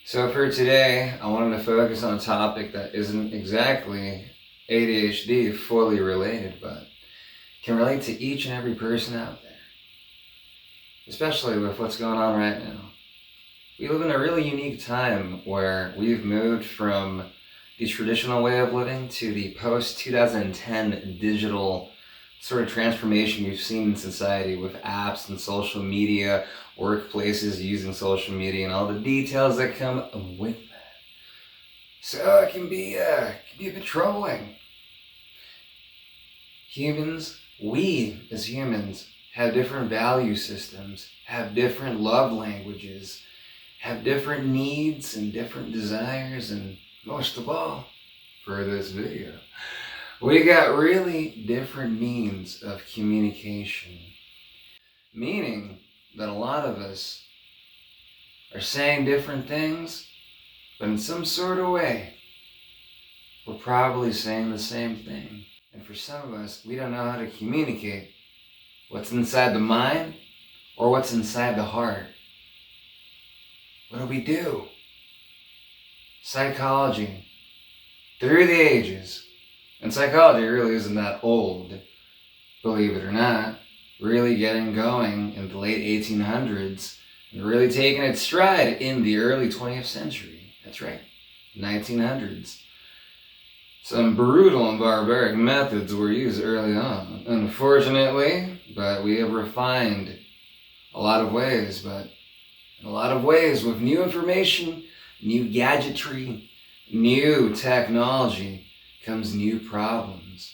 So for today, I wanted to focus on a topic that isn't exactly ADHD fully related, but can relate to each and every person out there, especially with what's going on right now. We live in a really unique time where we've moved from the traditional way of living to the post-2010 digital sort of transformation we've seen in society with apps and social media, workplaces using social media, and all the details that come with that. So it can be a bit troubling. We as humans, have different value systems, have different love languages, have different needs and different desires, and most of all, for this video, we got really different means of communication. Meaning that a lot of us are saying different things, but in some sort of way, we're probably saying the same thing. And for some of us, we don't know how to communicate what's inside the mind or what's inside the heart. What do we do? Psychology, through the ages, and psychology really isn't that old, believe it or not, really getting going in the late 1800s and really taking its stride in the early 20th century. That's right, 1900s. Some brutal and barbaric methods were used early on, unfortunately, but we have refined a lot of ways, but in a lot of ways with new information, new gadgetry, new technology comes new problems.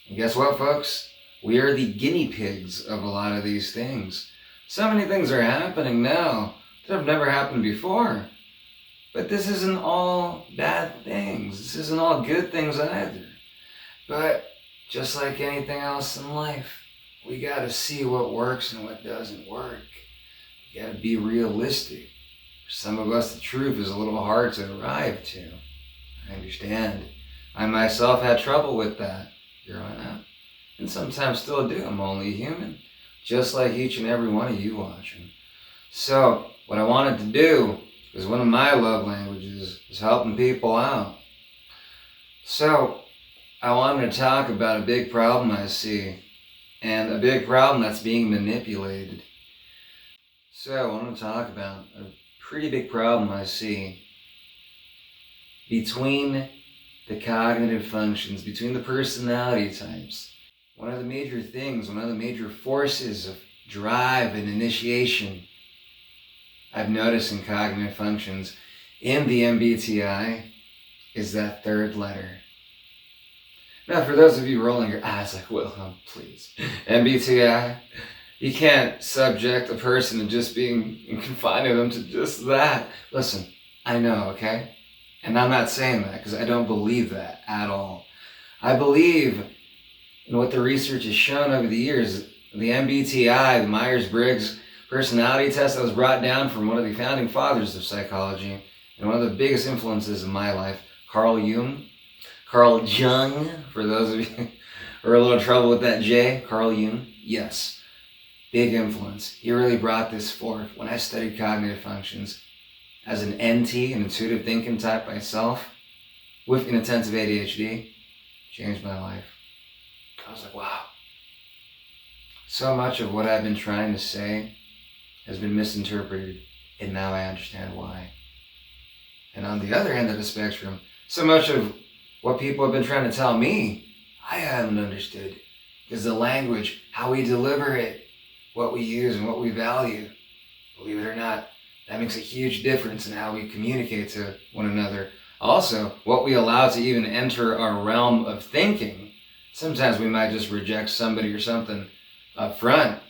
And guess what, folks? We are the guinea pigs of a lot of these things. So many things are happening now that have never happened before. But this isn't all bad things. This isn't all good things either. But just like anything else in life, we gotta see what works and what doesn't work. We gotta be realistic. For some of us, the truth is a little hard to arrive to. I understand. I myself had trouble with that growing up. And sometimes still do. I'm only human. Just like each and every one of you watching. So, what I wanted to do, because one of my love languages is helping people out. So, I wanted to talk about a big problem I see, and a big problem that's being manipulated. So, I want to talk about a pretty big problem I see between the cognitive functions, between the personality types. One of the major things, one of the major forces of drive and initiation I've noticed in cognitive functions in the MBTI is that third letter. Now, for those of you rolling your eyes like, Wilhelm, please. MBTI, you can't subject a person to just being confining them to just that. Listen, I know, okay? And I'm not saying that because I don't believe that at all. I believe in what the research has shown over the years. The MBTI, the Myers-Briggs personality test that was brought down from one of the founding fathers of psychology and one of the biggest influences in my life, Carl Jung, for those of you who are a little trouble with that J, Carl Jung, yes, big influence. He really brought this forth. When I studied cognitive functions as an NT, an intuitive thinking type myself, with inattentive ADHD, changed my life. I was like, wow. So much of what I've been trying to say has been misinterpreted, and now I understand why. And on the other end of the spectrum, so much of what people have been trying to tell me, I haven't understood. Because the language, how we deliver it, what we use and what we value, believe it or not, that makes a huge difference in how we communicate to one another. Also, what we allow to even enter our realm of thinking. Sometimes we might just reject somebody or something up front.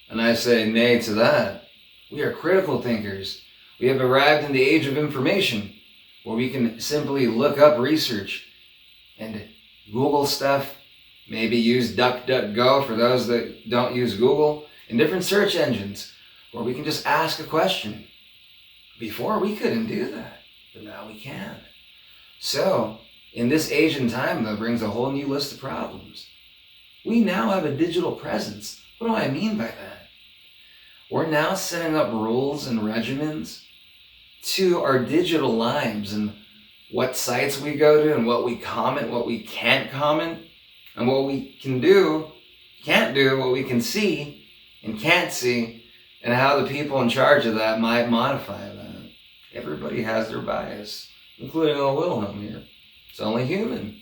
And I say nay to that. We are critical thinkers. We have arrived in the age of information where we can simply look up research and Google stuff, maybe use DuckDuckGo for those that don't use Google, and different search engines where we can just ask a question. Before we couldn't do that, but now we can. So, in this age and time, though, brings a whole new list of problems. We now have a digital presence. What do I mean by that? We're now setting up rules and regimens to our digital lives and what sites we go to and what we comment, what we can't comment, and what we can do, can't do, what we can see and can't see, and how the people in charge of that might modify that. Everybody has their bias, including old Wilhelm here. It's only human.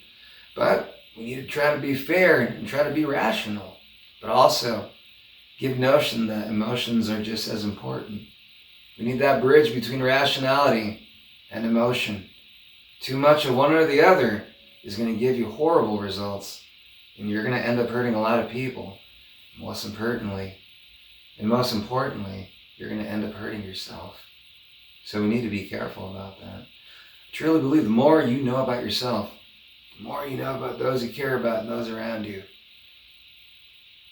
But we need to try to be fair and try to be rational, but also give notion that emotions are just as important. We need that bridge between rationality and emotion. Too much of one or the other is going to give you horrible results, and you're going to end up hurting a lot of people. Most importantly, you're going to end up hurting yourself. So we need to be careful about that. I truly believe the more you know about yourself, the more you know about those you care about and those around you,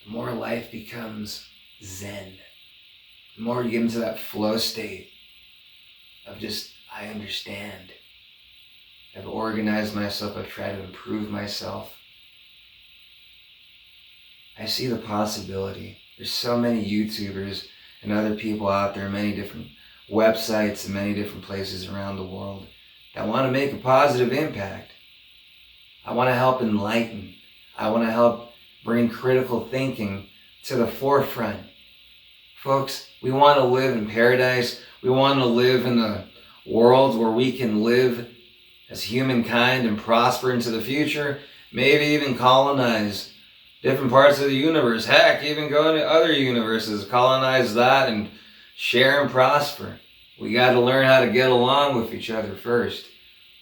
the more life becomes zen. The more you get into that flow state of just, I understand. I've organized myself. I've tried to improve myself. I see the possibility. There's so many YouTubers and other people out there, many different websites and many different places around the world that want to make a positive impact. I want to help enlighten. I want to help bring critical thinking to the forefront. Folks, we want to live in paradise. We want to live in a world where we can live as humankind and prosper into the future, maybe even colonize different parts of the universe. Heck, even go into other universes, colonize that and share and prosper. We got to learn how to get along with each other first.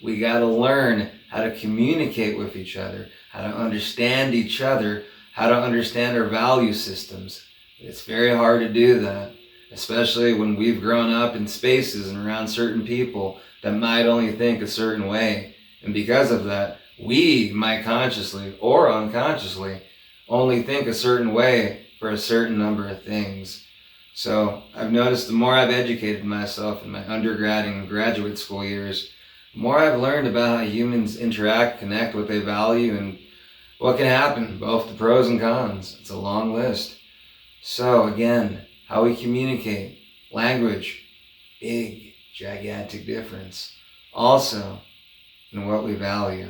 We got to learn how to communicate with each other, how to understand each other, how to understand our value systems. It's very hard to do that, especially when we've grown up in spaces and around certain people that might only think a certain way. And because of that, we might consciously or unconsciously only think a certain way for a certain number of things. So I've noticed the more I've educated myself in my undergrad and graduate school years, the more I've learned about how humans interact, connect, what they value, and what can happen, both the pros and cons. It's a long list. So again, how we communicate, language, big, gigantic difference. Also, in what we value.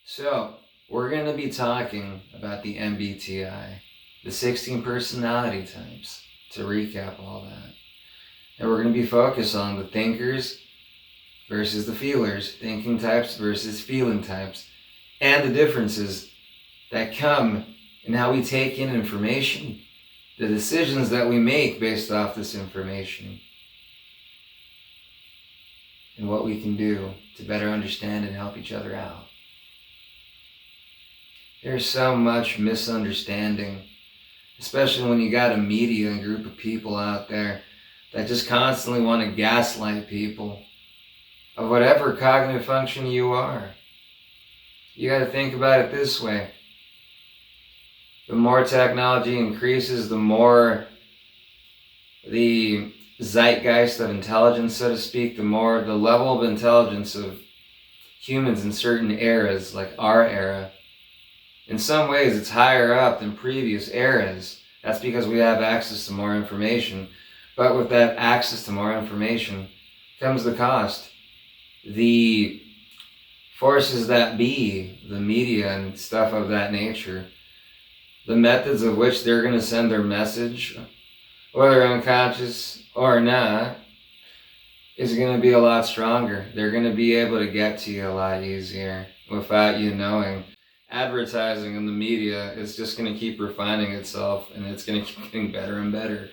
So, we're going to be talking about the MBTI, the 16 personality types, to recap all that. And we're going to be focused on the thinkers versus the feelers, thinking types versus feeling types, and the differences that come in how we take in information, the decisions that we make based off this information, and what we can do to better understand and help each other out. There's so much misunderstanding, especially when you got a media and group of people out there that just constantly want to gaslight people of whatever cognitive function you are. You got to think about it this way. The more technology increases, the more the zeitgeist of intelligence, so to speak, the more the level of intelligence of humans in certain eras, like our era, in some ways it's higher up than previous eras. That's because we have access to more information. But with that access to more information comes the cost. The forces that be, the media and stuff of that nature, the methods of which they're going to send their message, whether unconscious or not, is going to be a lot stronger. They're going to be able to get to you a lot easier without you knowing. Advertising in the media is just going to keep refining itself, and it's going to keep getting better and better.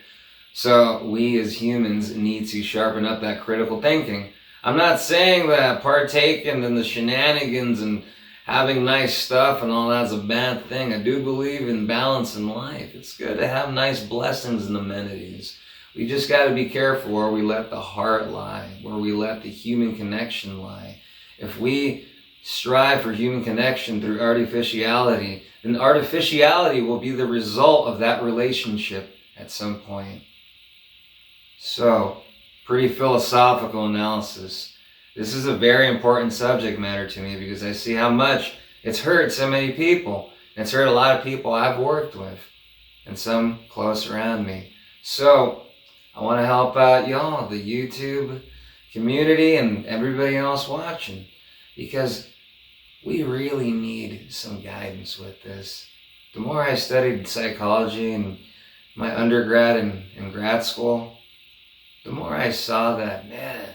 So we as humans need to sharpen up that critical thinking. I'm not saying that partaking in the shenanigans and having nice stuff and all that's a bad thing. I do believe in balance in life. It's good to have nice blessings and amenities. We just got to be careful where we let the heart lie, where we let the human connection lie. If we strive for human connection through artificiality, then artificiality will be the result of that relationship at some point. So, pretty philosophical analysis. This is a very important subject matter to me because I see how much it's hurt so many people. It's hurt a lot of people I've worked with and some close around me. So, I want to help out y'all, the YouTube community and everybody else watching, because we really need some guidance with this. The more I studied psychology in my undergrad and grad school, the more I saw that, man,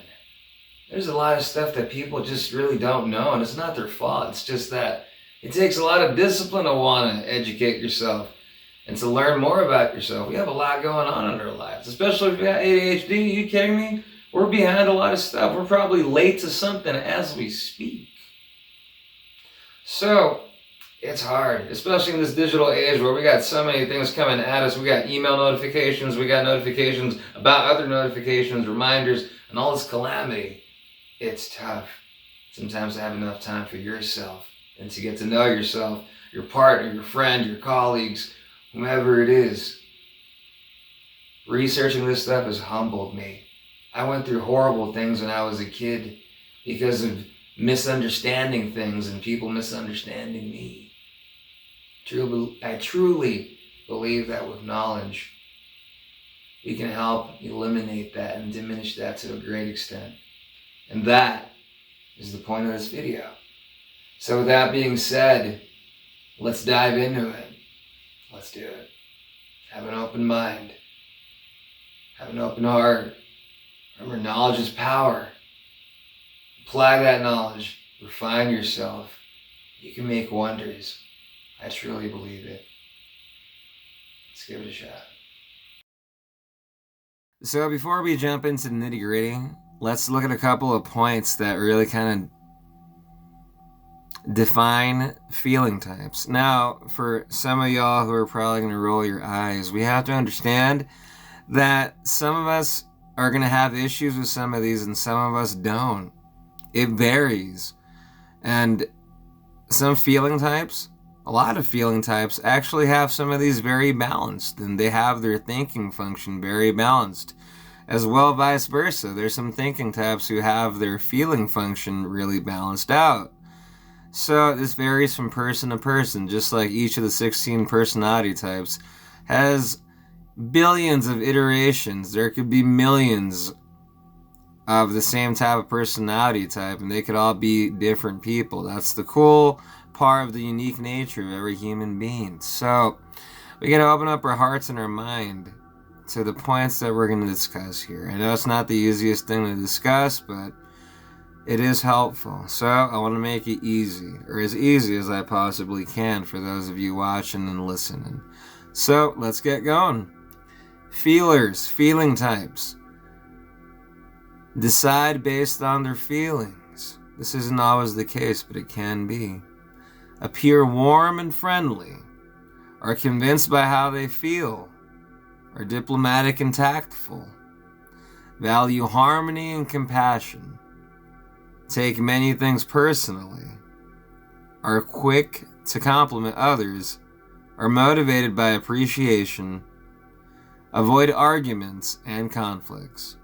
there's a lot of stuff that people just really don't know, and it's not their fault. It's just that it takes a lot of discipline to want to educate yourself and to learn more about yourself. We have a lot going on in our lives, especially if you got ADHD. Are you kidding me? We're behind a lot of stuff. We're probably late to something as we speak. So it's hard, especially in this digital age where we got so many things coming at us. We got email notifications, we got notifications about other notifications, reminders, and all this calamity. It's tough sometimes to have enough time for yourself and to get to know yourself, your partner, your friend, your colleagues, whomever it is. Researching this stuff has humbled me. I went through horrible things when I was a kid because of misunderstanding things and people misunderstanding me. I truly believe that with knowledge, we can help eliminate that and diminish that to a great extent. And that is the point of this video. So with that being said, let's dive into it. Let's do it. Have an open mind. Have an open heart. Remember, knowledge is power. Apply that knowledge. Refine yourself. You can make wonders. I truly believe it. Let's give it a shot. So before we jump into the nitty-gritty, let's look at a couple of points that really kind of define feeling types. Now, for some of y'all who are probably going to roll your eyes, we have to understand that some of us are going to have issues with some of these and some of us don't. It varies. And some feeling types, a lot of feeling types, actually have some of these very balanced, and they have their thinking function very balanced. As well, vice versa. There's some thinking types who have their feeling function really balanced out. So this varies from person to person, just like each of the 16 personality types has billions of iterations. There could be millions of the same type of personality type, and they could all be different people. That's the cool part of the unique nature of every human being. So we got to open up our hearts and our mind to the points that we're going to discuss here. I know it's not the easiest thing to discuss, but it is helpful. So I want to make it easy, or as easy as I possibly can for those of you watching and listening. So let's get going. Feelers, feeling types, decide based on their feelings. This isn't always the case, but it can be. Appear warm and friendly, are convinced by how they feel, are diplomatic and tactful, value harmony and compassion, take many things personally, are quick to compliment others, are motivated by appreciation, avoid arguments and conflicts.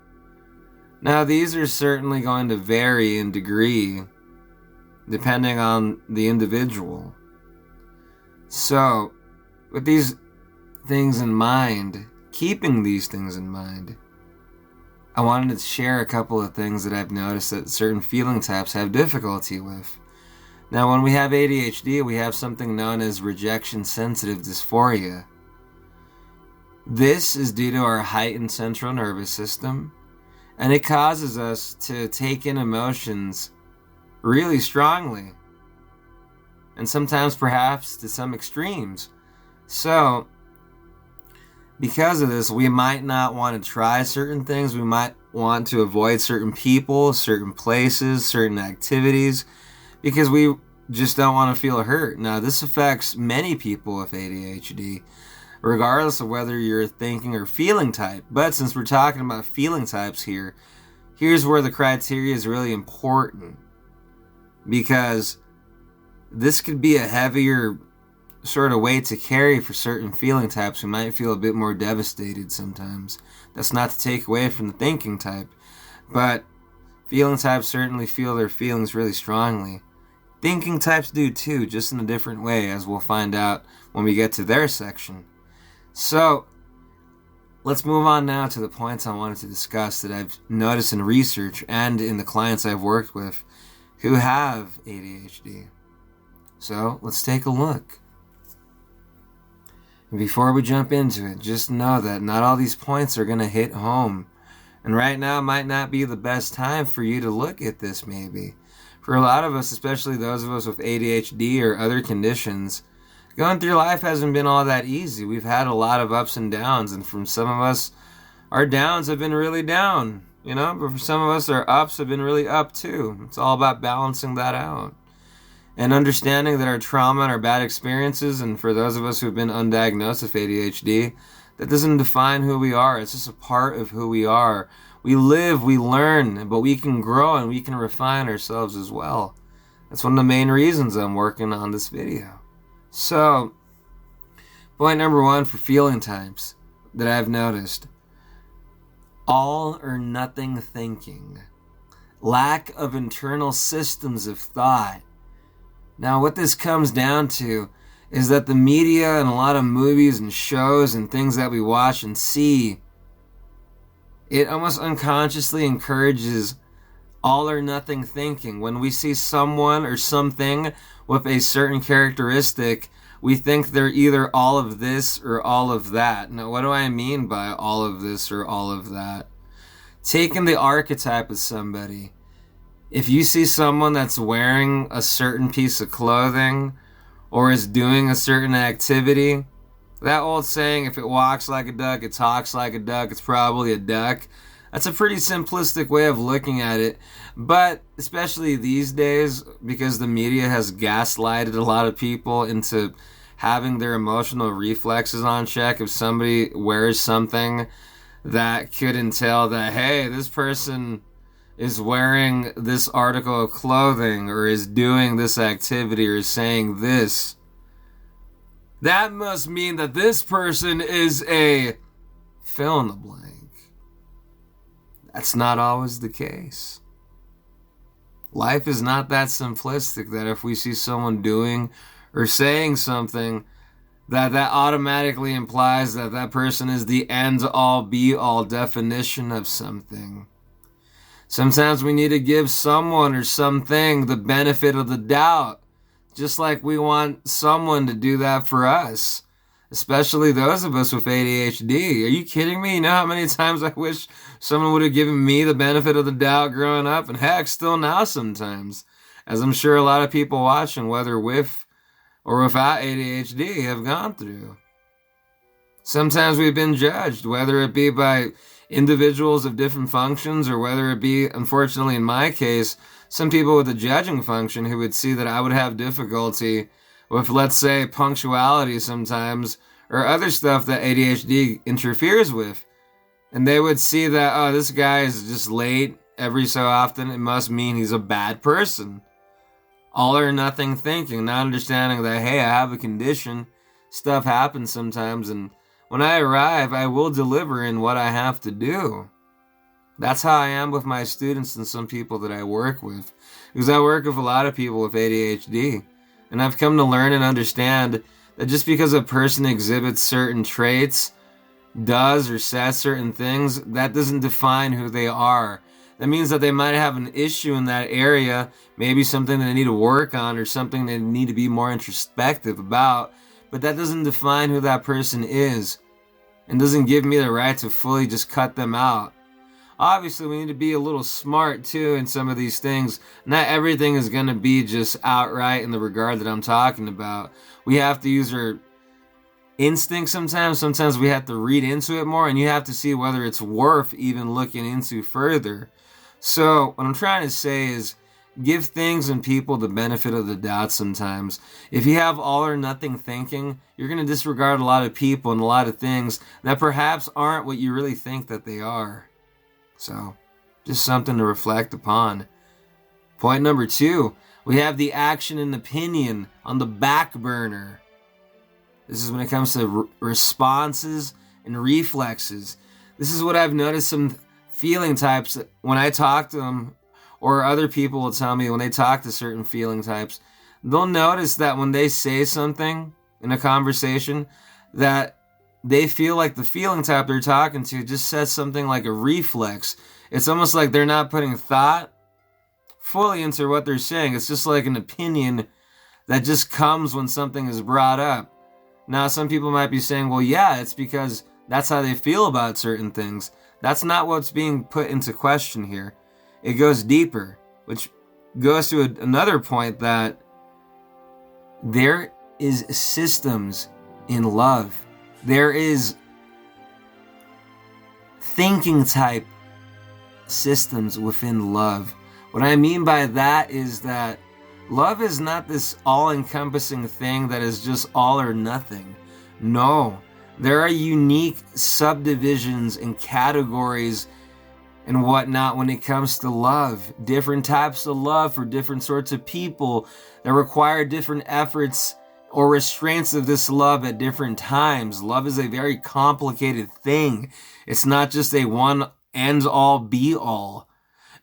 Now, these are certainly going to vary in degree depending on the individual. So, with these things in mind, keeping these things in mind, I wanted to share a couple of things that I've noticed that certain feeling types have difficulty with. Now, when we have ADHD, we have something known as rejection-sensitive dysphoria. This is due to our heightened central nervous system, and it causes us to take in emotions really strongly, and sometimes perhaps to some extremes. So, because of this, we might not want to try certain things. We might want to avoid certain people, certain places, certain activities, because we just don't want to feel hurt. Now, this affects many people with ADHD, regardless of whether you're a thinking or feeling type. But since we're talking about feeling types here, here's where the criteria is really important, because this could be a heavier sort of weight to carry for certain feeling types who might feel a bit more devastated sometimes. That's not to take away from the thinking type, but feeling types certainly feel their feelings really strongly. Thinking types do too, just in a different way, as we'll find out when we get to their section. So, let's move on now to the points I wanted to discuss that I've noticed in research and in the clients I've worked with who have ADHD. So let's take a look. And before we jump into it, just know that not all these points are going to hit home. And right now might not be the best time for you to look at this maybe. For a lot of us, especially those of us with ADHD or other conditions, going through life hasn't been all that easy. We've had a lot of ups and downs, and from some of us, our downs have been really down, but for some of us, our ups have been really up too. It's all about balancing that out. And understanding that our trauma and our bad experiences, and for those of us who've been undiagnosed with ADHD, that doesn't define who we are. It's just a part of who we are. We live, we learn, but we can grow and we can refine ourselves as well. That's one of the main reasons I'm working on this video. So, point number 1 for feeling types that I've noticed. All or nothing thinking. Lack of internal systems of thought. Now, what this comes down to is that the media and a lot of movies and shows and things that we watch and see, it almost unconsciously encourages all or nothing thinking. When we see someone or something with a certain characteristic, we think they're either all of this or all of that. Now, what do I mean by all of this or all of that? Taking the archetype of somebody. If you see someone that's wearing a certain piece of clothing or is doing a certain activity, that old saying, if it walks like a duck, it talks like a duck, it's probably a duck. That's a pretty simplistic way of looking at it. But especially these days, because the media has gaslighted a lot of people into having their emotional reflexes on check, if somebody wears something that could entail that, hey, this person is wearing this article of clothing or is doing this activity or is saying this, that must mean that this person is a fill in the blank. That's not always the case. Life is not that simplistic that if we see someone doing or saying something, that automatically implies that that person is the end-all be-all definition of something. Sometimes we need to give someone or something the benefit of the doubt, just like we want someone to do that for us, especially those of us with ADHD. Are you kidding me? You know how many times I wish someone would have given me the benefit of the doubt growing up, and heck, still now sometimes, as I'm sure a lot of people watching, whether with or without ADHD, have gone through. Sometimes we've been judged, whether it be by individuals of different functions or whether it be, unfortunately in my case, some people with a judging function who would see that I would have difficulty with, let's say, punctuality sometimes or other stuff that ADHD interferes with. And they would see that, oh, this guy is just late every so often. It must mean he's a bad person. All or nothing thinking, not understanding that, hey, I have a condition. Stuff happens sometimes, and when I arrive, I will deliver in what I have to do. That's how I am with my students and some people that I work with. Because I work with a lot of people with ADHD. And I've come to learn and understand that just because a person exhibits certain traits, does or says certain things, that doesn't define who they are. That means that they might have an issue in that area, maybe something they need to work on or something they need to be more introspective about. But that doesn't define who that person is and doesn't give me the right to fully just cut them out. Obviously, we need to be a little smart too in some of these things. Not everything is going to be just outright in the regard that I'm talking about. We have to use our instinct sometimes. Sometimes we have to read into it more, and you have to see whether it's worth even looking into further. So what I'm trying to say is, give things and people the benefit of the doubt sometimes. If you have all or nothing thinking, you're going to disregard a lot of people and a lot of things that perhaps aren't what you really think that they are. So, just something to reflect upon. Point number 2, we have the action and opinion on the back burner. This is when it comes to responses and reflexes. This is what I've noticed some feeling types that when I talk to them, or other people will tell me when they talk to certain feeling types, they'll notice that when they say something in a conversation, that they feel like the feeling type they're talking to just says something like a reflex. It's almost like they're not putting thought fully into what they're saying. It's just like an opinion that just comes when something is brought up. Now, some people might be saying, well, yeah, it's because that's how they feel about certain things. That's not what's being put into question here. It goes deeper, which goes to another point that there is systems in love. There is thinking type systems within love. What I mean by that is that love is not this all-encompassing thing that is just all or nothing. No, there are unique subdivisions and categories and whatnot when it comes to love. Different types of love for different sorts of people that require different efforts or restraints of this love at different times. Love is a very complicated thing. It's not just a one ends all be all.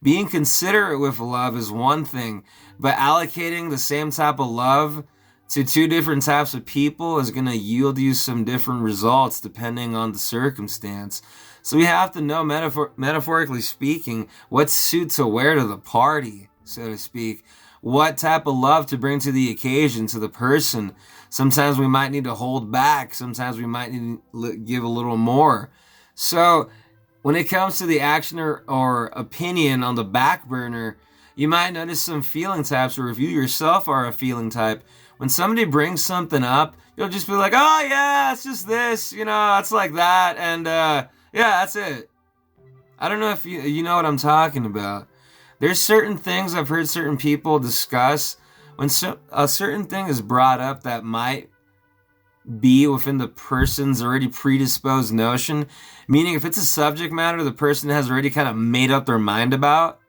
Being considerate with love is one thing, but allocating the same type of love to two different types of people is going to yield you some different results depending on the circumstance. So we have to know, metaphorically speaking, what suit to wear to the party, so to speak. What type of love to bring to the occasion, to the person. Sometimes we might need to hold back. Sometimes we might need to give a little more. So when it comes to the action or opinion on the back burner, you might notice some feeling types, or if you yourself are a feeling type, when somebody brings something up, you'll just be like, oh yeah, it's just this, it's like that, and yeah, that's it. I don't know if you know what I'm talking about. There's certain things I've heard certain people discuss when a certain thing is brought up that might be within the person's already predisposed notion, meaning if it's a subject matter the person has already kind of made up their mind about,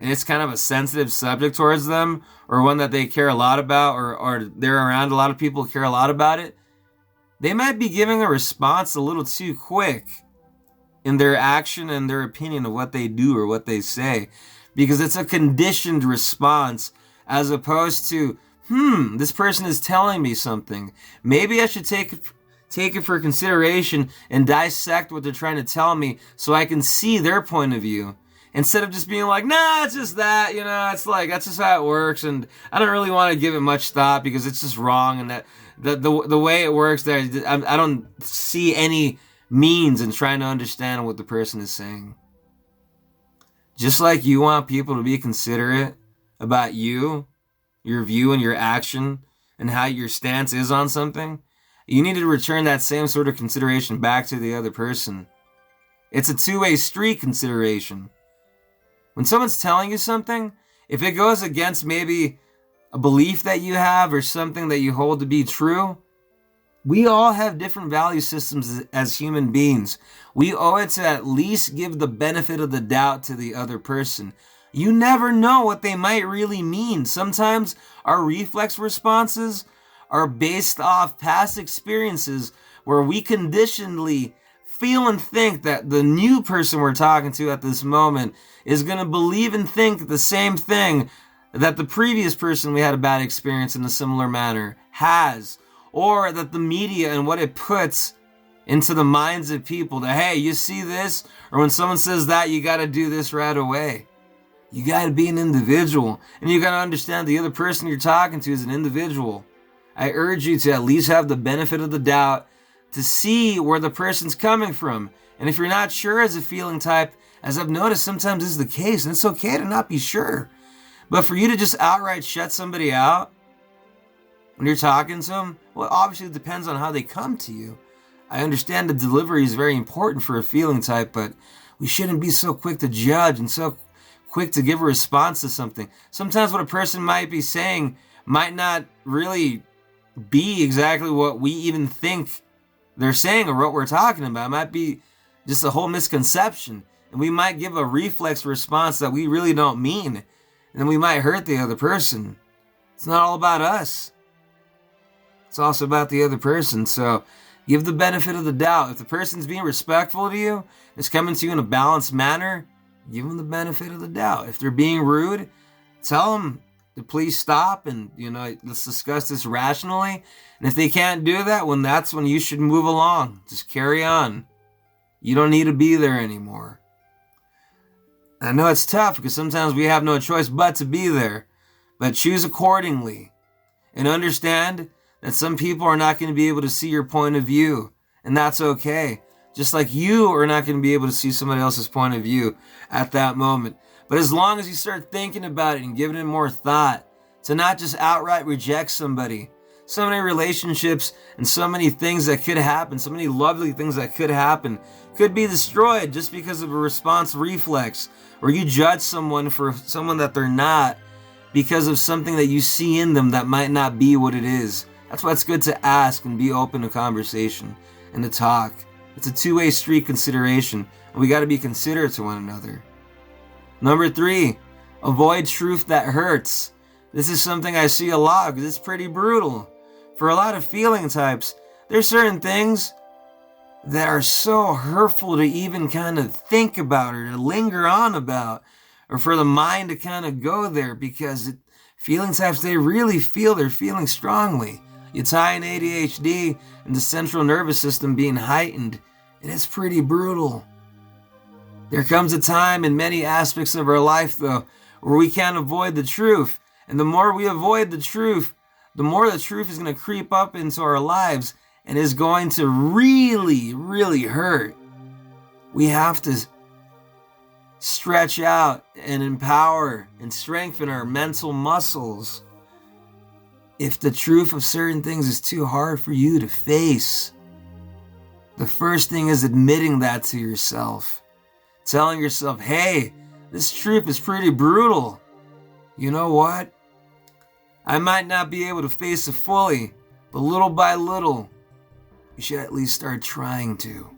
and it's kind of a sensitive subject towards them, or one that they care a lot about, or they're around a lot of people who care a lot about it, they might be giving a response a little too quick in their action and their opinion of what they do or what they say, because it's a conditioned response as opposed to, this person is telling me something. Maybe I should take it for consideration and dissect what they're trying to tell me so I can see their point of view. Instead of just being like, nah, it's just that, it's like, that's just how it works, and I don't really want to give it much thought because it's just wrong, and that the way it works there, I don't see any means in trying to understand what the person is saying. Just like you want people to be considerate about you, your view and your action, and how your stance is on something, you need to return that same sort of consideration back to the other person. It's a two-way street consideration. When someone's telling you something, if it goes against maybe a belief that you have or something that you hold to be true, we all have different value systems as human beings. We owe it to at least give the benefit of the doubt to the other person. You never know what they might really mean. Sometimes our reflex responses are based off past experiences where we conditionally feel and think that the new person we're talking to at this moment is going to believe and think the same thing that the previous person we had a bad experience in a similar manner has, or that the media and what it puts into the minds of people that, hey, you see this, or when someone says that, you got to do this right away. You got to be an individual, and you got to understand the other person you're talking to is an individual. I urge you to at least have the benefit of the doubt to see where the person's coming from. And if you're not sure as a feeling type, as I've noticed sometimes this is the case, and it's okay to not be sure. But for you to just outright shut somebody out when you're talking to them, well, obviously it depends on how they come to you. I understand the delivery is very important for a feeling type, but we shouldn't be so quick to judge and so quick to give a response to something. Sometimes what a person might be saying might not really be exactly what we even think they're saying or what we're talking about. It might be just a whole misconception, and we might give a reflex response that we really don't mean, and then we might hurt the other person. It's not all about us. It's also about the other person. So give the benefit of the doubt. If the person's being respectful to you, is coming to you in a balanced manner, give them the benefit of the doubt. If they're being rude, tell them to please stop and, let's discuss this rationally. And if they can't do that, that's when you should move along. Just carry on. You don't need to be there anymore. I know it's tough because sometimes we have no choice but to be there. But choose accordingly. And understand that some people are not going to be able to see your point of view. And that's okay. Just like you are not going to be able to see somebody else's point of view at that moment. But as long as you start thinking about it and giving it more thought, to not just outright reject somebody. So many relationships and so many things that could happen, so many lovely things that could happen, could be destroyed just because of a response reflex, or you judge someone for someone that they're not because of something that you see in them that might not be what it is. That's why it's good to ask and be open to conversation and to talk. It's a two-way street consideration, and we got to be considerate to one another. Number 3, avoid truth that hurts. This is something I see a lot because it's pretty brutal. For a lot of feeling types, there's certain things that are so hurtful to even kind of think about or to linger on about, or for the mind to kind of go there, because feeling types, they really feel their feelings strongly. You tie in ADHD and the central nervous system being heightened, and it's pretty brutal. There comes a time in many aspects of our life, though, where we can't avoid the truth. And the more we avoid the truth, the more the truth is going to creep up into our lives and is going to really, really hurt. We have to stretch out and empower and strengthen our mental muscles. If the truth of certain things is too hard for you to face, the first thing is admitting that to yourself. Telling yourself, hey, this truth is pretty brutal. You know what? I might not be able to face it fully, but little by little, you should at least start trying to.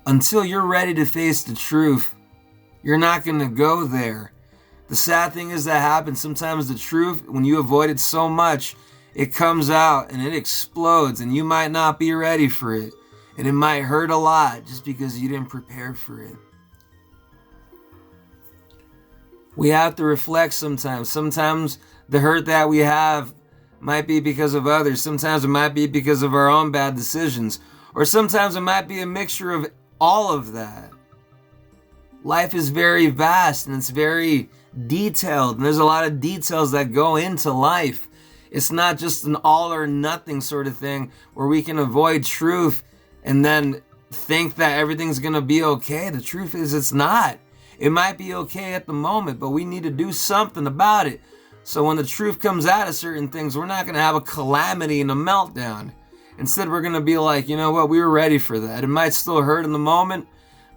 Until you're ready to face the truth, you're not going to go there. The sad thing is that happens. Sometimes the truth, when you avoid it so much, it comes out and it explodes, and you might not be ready for it. And it might hurt a lot just because you didn't prepare for it. We have to reflect sometimes. Sometimes the hurt that we have might be because of others. Sometimes it might be because of our own bad decisions. Or sometimes it might be a mixture of all of that. Life is very vast and it's very detailed. And there's a lot of details that go into life. It's not just an all or nothing sort of thing where we can avoid truth and then think that everything's going to be okay. The truth is it's not. It might be okay at the moment, but we need to do something about it. So when the truth comes out of certain things, we're not going to have a calamity and a meltdown. Instead, we're going to be like, you know what, we were ready for that. It might still hurt in the moment,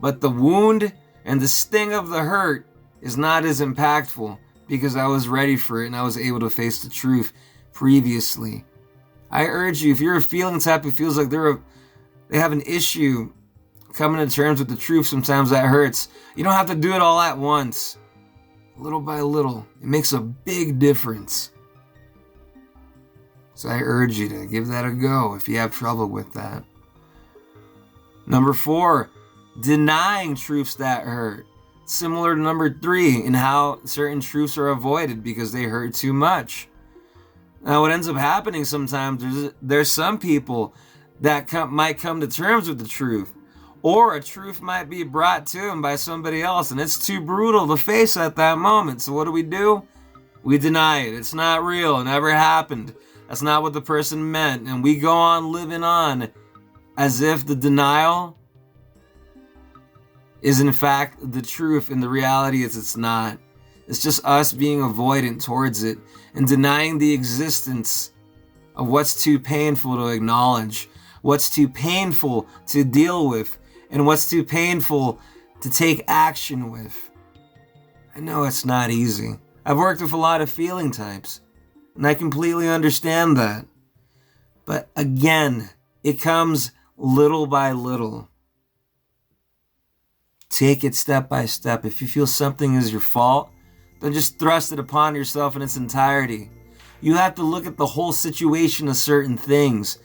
but the wound and the sting of the hurt is not as impactful because I was ready for it and I was able to face the truth previously. I urge you, if you're a feeling type who feels like they have an issue coming to terms with the truth, sometimes that hurts. You don't have to do it all at once. Little by little, it makes a big difference. So I urge you to give that a go if you have trouble with that. Number 4, denying truths that hurt. Similar to number 3 in how certain truths are avoided because they hurt too much. Now what ends up happening sometimes, there's some people that might come to terms with the truth, or a truth might be brought to them by somebody else and it's too brutal to face at that moment. So what do? We deny it. It's not real. It never happened. That's not what the person meant. And we go on living on as if the denial is in fact the truth, and the reality is it's not. It's just us being avoidant towards it and denying the existence of what's too painful to acknowledge, what's too painful to deal with, and what's too painful to take action with. I know it's not easy. I've worked with a lot of feeling types, and I completely understand that. But again, it comes little by little. Take it step by step. If you feel something is your fault, then just thrust it upon yourself in its entirety. You have to look at the whole situation of certain things.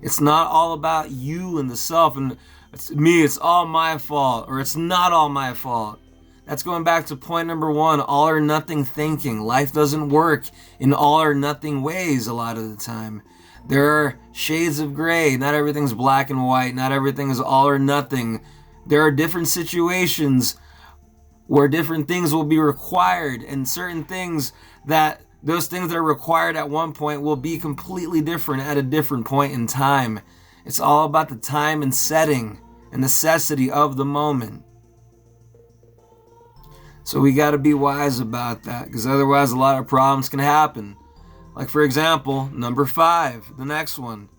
It's not all about you and the self, and it's me, it's all my fault, or it's not all my fault. That's going back to point number 1, all or nothing thinking. Life doesn't work in all or nothing ways a lot of the time. There are shades of gray. Not everything's black and white. Not everything is all or nothing. There are different situations where different things will be required, and certain things that those things that are required at one point will be completely different at a different point in time. It's all about the time and setting and necessity of the moment. So we got to be wise about that, because otherwise a lot of problems can happen. Like, for example, number 5, the next one,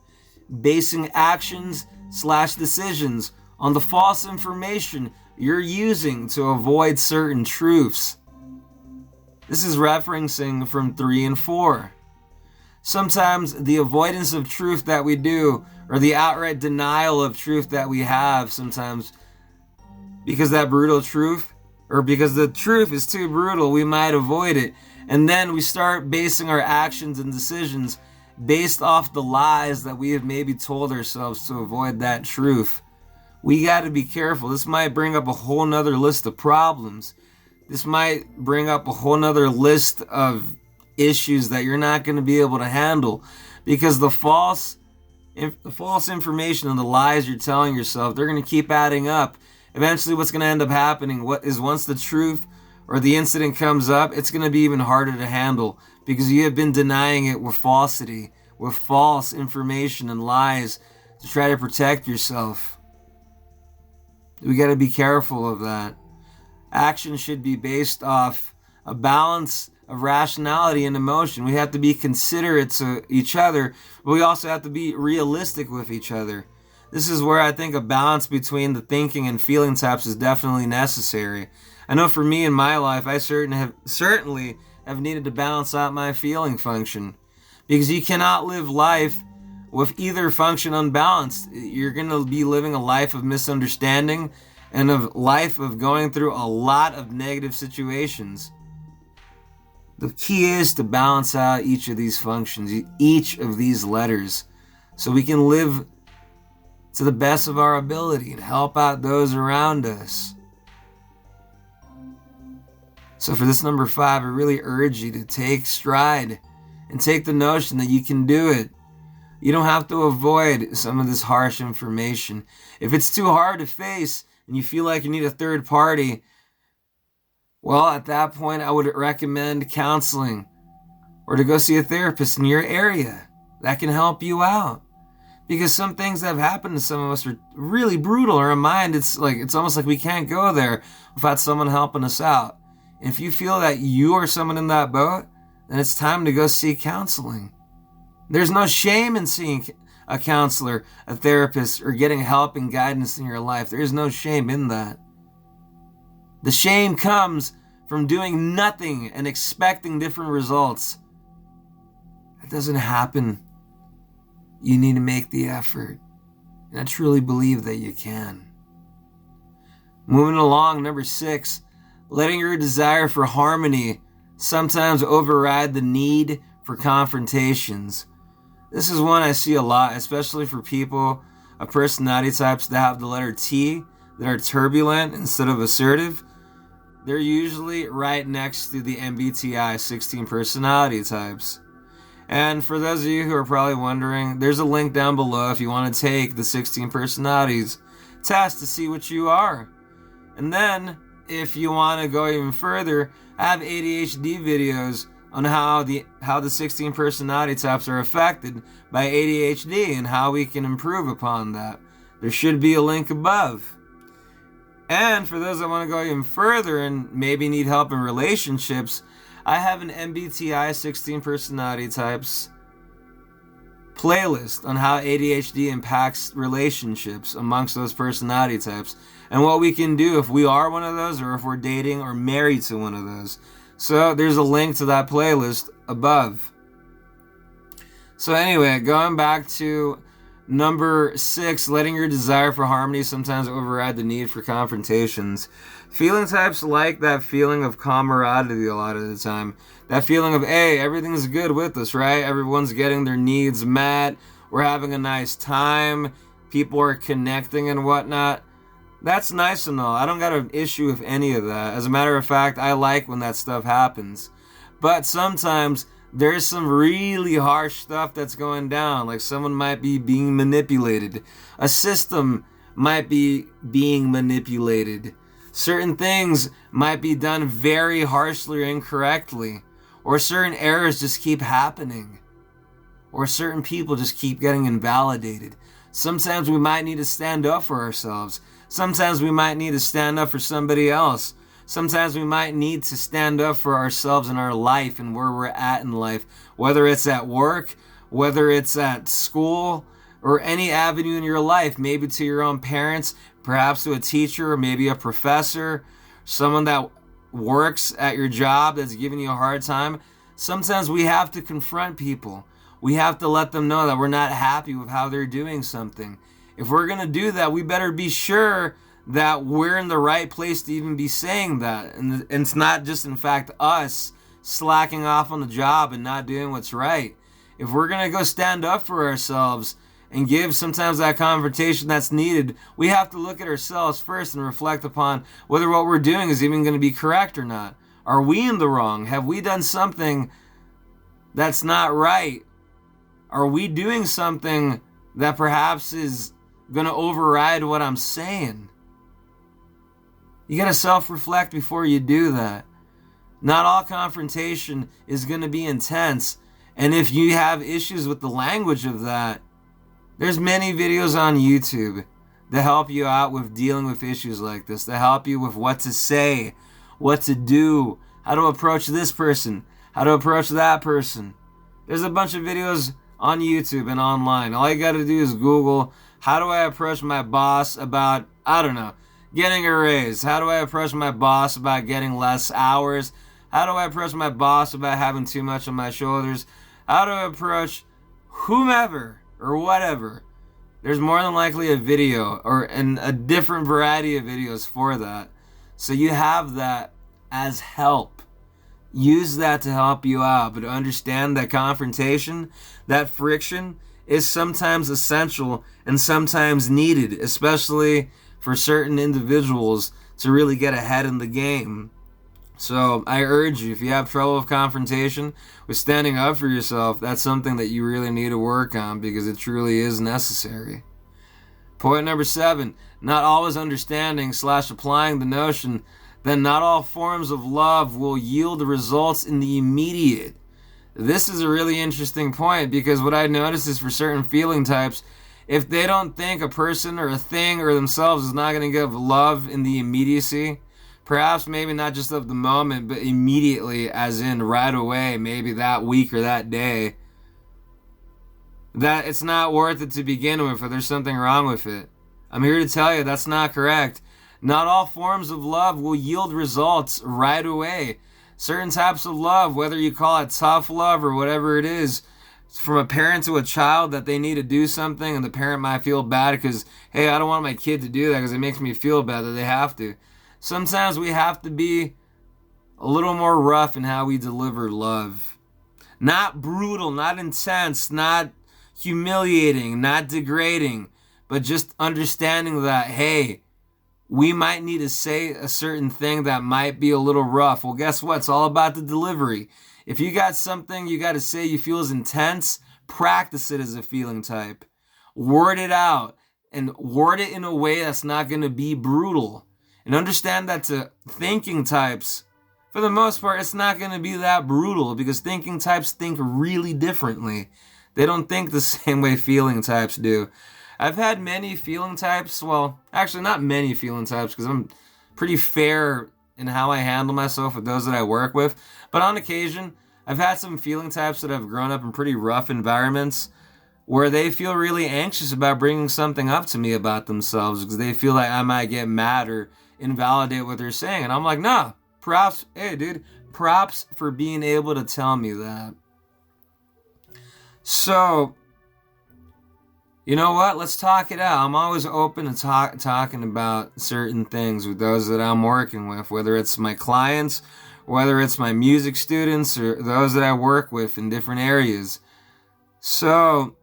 basing actions/decisions on the false information you're using to avoid certain truths. This is referencing from 3 and 4. Sometimes the avoidance of truth that we do, or the outright denial of truth that we have sometimes, because that brutal truth, or because the truth is too brutal, we might avoid it. And then we start basing our actions and decisions based off the lies that we have maybe told ourselves to avoid that truth. We got to be careful. This might bring up a whole nother list of problems. This might bring up a whole nother list of issues that you're not going to be able to handle, because the false information and the lies you're telling yourself, they're going to keep adding up. Eventually what's going to end up happening once the truth or the incident comes up, it's going to be even harder to handle, because you have been denying it with falsity, with false information and lies to try to protect yourself. We got to be careful of that. Action should be based off a balance of rationality and emotion. We have to be considerate to each other, but we also have to be realistic with each other. This is where I think a balance between the thinking and feeling types is definitely necessary. I know for me in my life, I certainly have needed to balance out my feeling function, because you cannot live life with either function unbalanced. You're going to be living a life of misunderstanding and a life of going through a lot of negative situations. The key is to balance out each of these functions, each of these letters, so we can live to the best of our ability and help out those around us. So for this number 5, I really urge you to take stride and take the notion that you can do it. You don't have to avoid some of this harsh information. If it's too hard to face and you feel like you need a third party, well, at that point, I would recommend counseling or to go see a therapist in your area. That can help you out. Because some things that have happened to some of us are really brutal. In our mind, it's almost like we can't go there without someone helping us out. And if you feel that you are someone in that boat, then it's time to go seek counseling. There's no shame in seeing a counselor, a therapist, or getting help and guidance in your life. There is no shame in that. The shame comes from doing nothing and expecting different results. That doesn't happen. You need to make the effort. And I truly believe that you can. Moving along, number 6, letting your desire for harmony sometimes override the need for confrontations. This is one I see a lot, especially for people of personality types that have the letter T, that are turbulent instead of assertive. They're usually right next to the MBTI 16 personality types. And for those of you who are probably wondering, there's a link down below if you want to take the 16 personalities test to see what you are. And then, if you want to go even further, I have ADHD videos on how the 16 personality types are affected by ADHD and how we can improve upon that. There should be a link above. And for those that want to go even further and maybe need help in relationships, I have an MBTI 16 personality types playlist on how ADHD impacts relationships amongst those personality types and what we can do if we are one of those or if we're dating or married to one of those. So there's a link to that playlist above. So anyway, going back to number 6, letting your desire for harmony sometimes override the need for confrontations. Feeling types like that feeling of camaraderie a lot of the time. That feeling of, hey, everything's good with us, right? Everyone's getting their needs met. We're having a nice time. People are connecting and whatnot. That's nice and all. I don't got an issue with any of that. As a matter of fact, I like when that stuff happens. But sometimes there's some really harsh stuff that's going down. Like someone might be being manipulated. A system might be being manipulated. Certain things might be done very harshly or incorrectly. Or certain errors just keep happening. Or certain people just keep getting invalidated. Sometimes we might need to stand up for ourselves. Sometimes we might need to stand up for somebody else. Sometimes we might need to stand up for ourselves in our life and where we're at in life. Whether it's at work, whether it's at school, or any avenue in your life. Maybe to your own parents, perhaps to a teacher, or maybe a professor, someone that works at your job that's giving you a hard time. Sometimes we have to confront people. We have to let them know that we're not happy with how they're doing something. If we're going to do that, we better be sure that we're in the right place to even be saying that. And it's not just, in fact, us slacking off on the job and not doing what's right. If we're going to go stand up for ourselves and give sometimes that confrontation that's needed, we have to look at ourselves first and reflect upon whether what we're doing is even going to be correct or not. Are we in the wrong? Have we done something that's not right? Are we doing something that perhaps is going to override what I'm saying? You got to self-reflect before you do that. Not all confrontation is going to be intense. And if you have issues with the language of that, there's many videos on YouTube that help you out with dealing with issues like this, that help you with what to say, what to do, how to approach this person, how to approach that person. There's a bunch of videos on YouTube and online. All you got to do is Google, how do I approach my boss about, I don't know, getting a raise? How do I approach my boss about getting less hours? How do I approach my boss about having too much on my shoulders? How do I approach whomever or whatever? There's more than likely a video or a different variety of videos for that. So you have that as help. Use that to help you out, but understand that confrontation, that friction, is sometimes essential and sometimes needed, especially for certain individuals to really get ahead in the game. So I urge you, if you have trouble with confrontation, with standing up for yourself, that's something that you really need to work on because it truly is necessary. Point number 7, not always understanding / applying the notion that not all forms of love will yield results in the immediate. This is a really interesting point because what I notice is for certain feeling types, if they don't think a person or a thing or themselves is not going to give love in the immediacy, perhaps maybe not just of the moment, but immediately, as in right away, maybe that week or that day, that it's not worth it to begin with or there's something wrong with it. I'm here to tell you that's not correct. Not all forms of love will yield results right away. Certain types of love, whether you call it tough love or whatever it is, from a parent to a child that they need to do something and the parent might feel bad because, hey, I don't want my kid to do that because it makes me feel bad that they have to. Sometimes we have to be a little more rough in how we deliver love. Not brutal, not intense, not humiliating, not degrading, but just understanding that, hey, we might need to say a certain thing that might be a little rough. Well, guess what? It's all about the delivery. If you got something you got to say you feel is intense, practice it as a feeling type. Word it out and word it in a way that's not going to be brutal. And understand that to thinking types, for the most part, it's not going to be that brutal because thinking types think really differently. They don't think the same way feeling types do. I've had many feeling types, well, actually not many feeling types because I'm pretty fair in how I handle myself with those that I work with. But on occasion, I've had some feeling types that have grown up in pretty rough environments where they feel really anxious about bringing something up to me about themselves because they feel like I might get mad or invalidate what they're saying. And I'm like, nah, props, hey dude, props for being able to tell me that. So, you know what? Let's talk it out. I'm always open to talking about certain things with those that I'm working with, whether it's my clients, whether it's my music students, or those that I work with in different areas. So,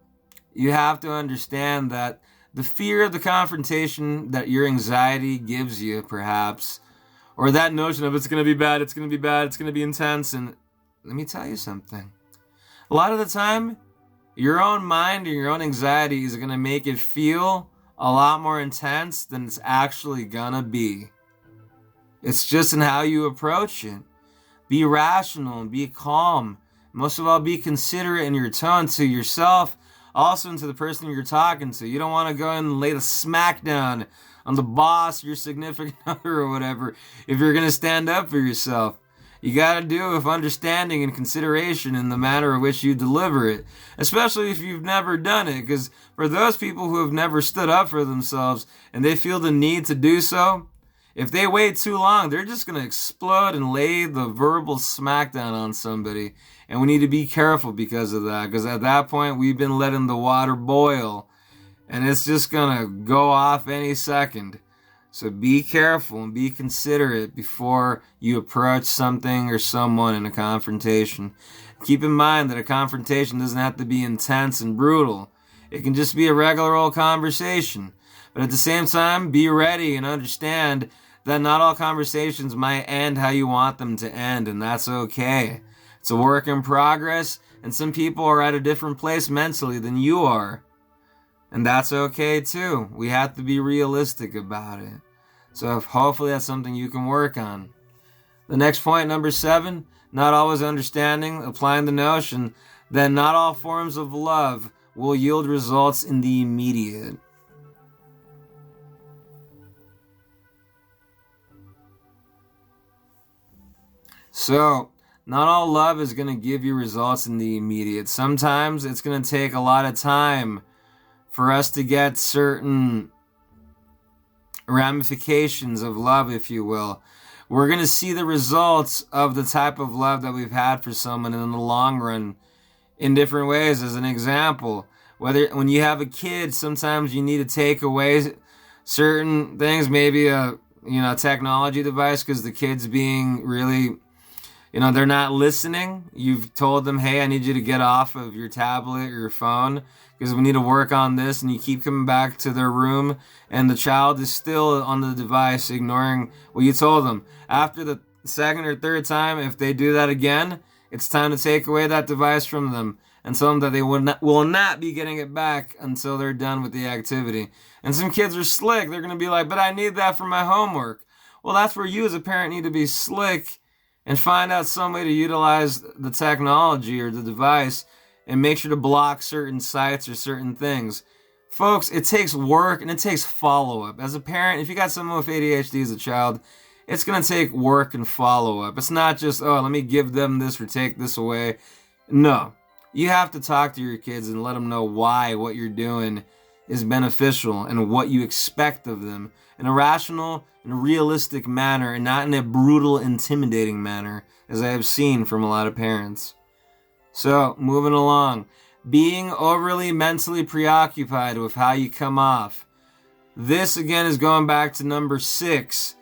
you have to understand that The fear of the confrontation that your anxiety gives you, perhaps, or that notion of it's going to be bad, it's going to be bad, it's going to be intense. And let me tell you something. A lot of the time, your own mind and your own anxiety is going to make it feel a lot more intense than it's actually going to be. It's just in how you approach it. Be rational and be calm. Most of all, be considerate in your tone to yourself, also and to the person you're talking to. You don't want to go and lay the smackdown on the boss, your significant other or whatever, if you're going to stand up for yourself. You got to do it with understanding and consideration in the manner in which you deliver it, especially if you've never done it, because for those people who have never stood up for themselves and they feel the need to do so, if they wait too long, they're just going to explode and lay the verbal smackdown on somebody. And we need to be careful because of that, because at that point, we've been letting the water boil, and it's just going to go off any second. So be careful and be considerate before you approach something or someone in a confrontation. Keep in mind that a confrontation doesn't have to be intense and brutal. It can just be a regular old conversation. But at the same time, be ready and understand that not all conversations might end how you want them to end, and that's okay. It's a work in progress, and some people are at a different place mentally than you are. And that's okay too. We have to be realistic about it. So hopefully that's something you can work on. The next point, number 7, not always understanding, applying the notion that not all forms of love will yield results in the immediate. So, not all love is going to give you results in the immediate. Sometimes it's going to take a lot of time for us to get certain ramifications of love, if you will. We're going to see the results of the type of love that we've had for someone in the long run in different ways. As an example, when you have a kid, sometimes you need to take away certain things, maybe a technology device, because the kid's being really, they're not listening. You've told them, hey, I need you to get off of your tablet or your phone because we need to work on this, and you keep coming back to their room, and the child is still on the device, ignoring what you told them. After the second or third time, if they do that again, it's time to take away that device from them and tell them that they will not be getting it back until they're done with the activity. And some kids are slick. They're going to be like, but I need that for my homework. Well, that's where you as a parent need to be slick and find out some way to utilize the technology or the device and make sure to block certain sites or certain things. Folks, it takes work and it takes follow-up. As a parent, if you got someone with ADHD as a child, it's going to take work and follow-up. It's not just, let me give them this or take this away. No. You have to talk to your kids and let them know why what you're doing is beneficial and what you expect of them in a rational and realistic manner, and not in a brutal, intimidating manner, as I have seen from a lot of parents. So, moving along. Being overly mentally preoccupied with how you come off. This, again, is going back to number 6,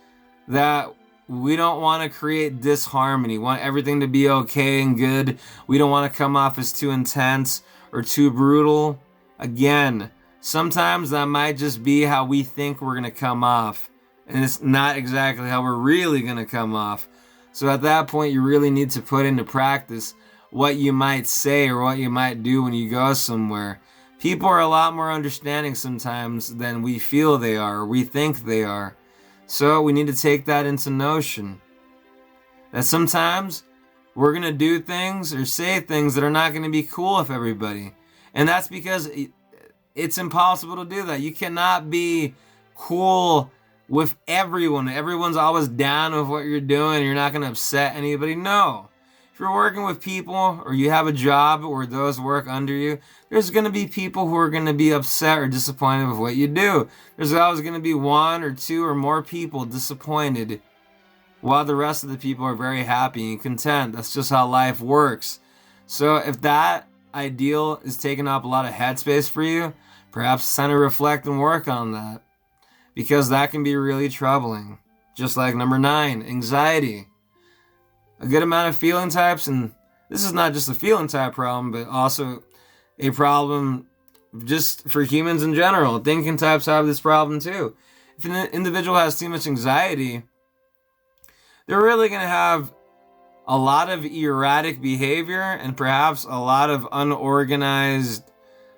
that we don't want to create disharmony. We want everything to be okay and good. We don't want to come off as too intense or too brutal. Again, sometimes that might just be how we think we're going to come off, and it's not exactly how we're really going to come off. So at that point, you really need to put into practice what you might say or what you might do when you go somewhere. People are a lot more understanding sometimes than we feel they are or we think they are. So we need to take that into notion. That sometimes we're going to do things or say things that are not going to be cool with everybody. And that's because it's impossible to do that. You cannot be cool with everyone. Everyone's always down with what you're doing. You're not going to upset anybody. No. If you're working with people or you have a job or those work under you, there's going to be people who are going to be upset or disappointed with what you do. There's always going to be 1 or 2 or more people disappointed while the rest of the people are very happy and content. That's just how life works. So if that ideal is taking up a lot of headspace for you, perhaps it's time to reflect and work on that, because that can be really troubling. Just like number 9, anxiety. A good amount of feeling types, and this is not just a feeling type problem, but also a problem just for humans in general. Thinking types have this problem too. If an individual has too much anxiety, they're really going to have a lot of erratic behavior and perhaps a lot of unorganized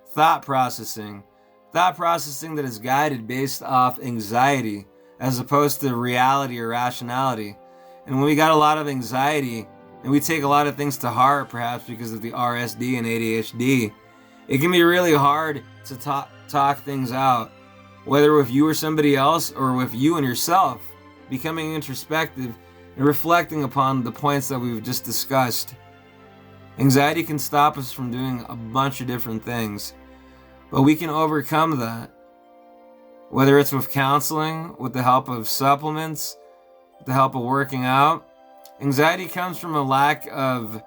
thought processing. Thought processing that is guided based off anxiety as opposed to reality or rationality. And when we got a lot of anxiety and we take a lot of things to heart, perhaps because of the RSD and ADHD, it can be really hard to talk things out, whether with you or somebody else or with you and yourself, becoming introspective and reflecting upon the points that we've just discussed. Anxiety can stop us from doing a bunch of different things, but we can overcome that. Whether it's with counseling, with the help of supplements, with the help of working out. Anxiety comes from a lack of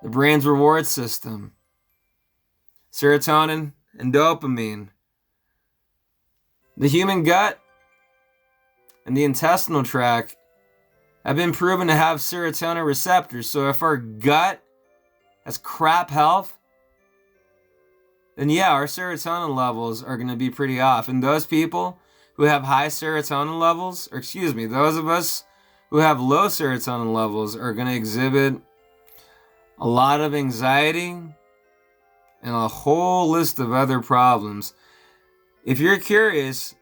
the brain's reward system. Serotonin and dopamine. The human gut and the intestinal tract have been proven to have serotonin receptors. So if our gut has crap health, then yeah, our serotonin levels are going to be pretty off. And those people who have high serotonin levels, those of us who have low serotonin levels are going to exhibit a lot of anxiety and a whole list of other problems. If you're curious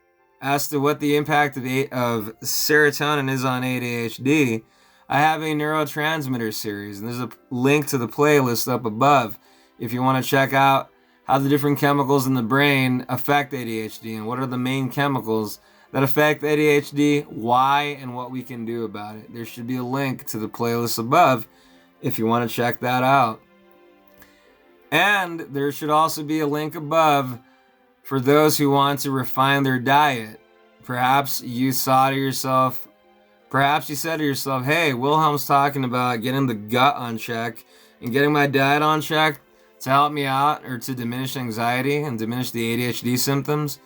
as to what the impact of serotonin is on ADHD, I have a neurotransmitter series, and there's a link to the playlist up above if you want to check out how the different chemicals in the brain affect ADHD and what are the main chemicals that affect ADHD, why, and what we can do about it. There should be a link to the playlist above if you want to check that out. And there should also be a link above for those who want to refine their diet. Perhaps you said to yourself, hey, Wilhelm's talking about getting the gut on check and getting my diet on check to help me out or to diminish anxiety and diminish the ADHD symptoms.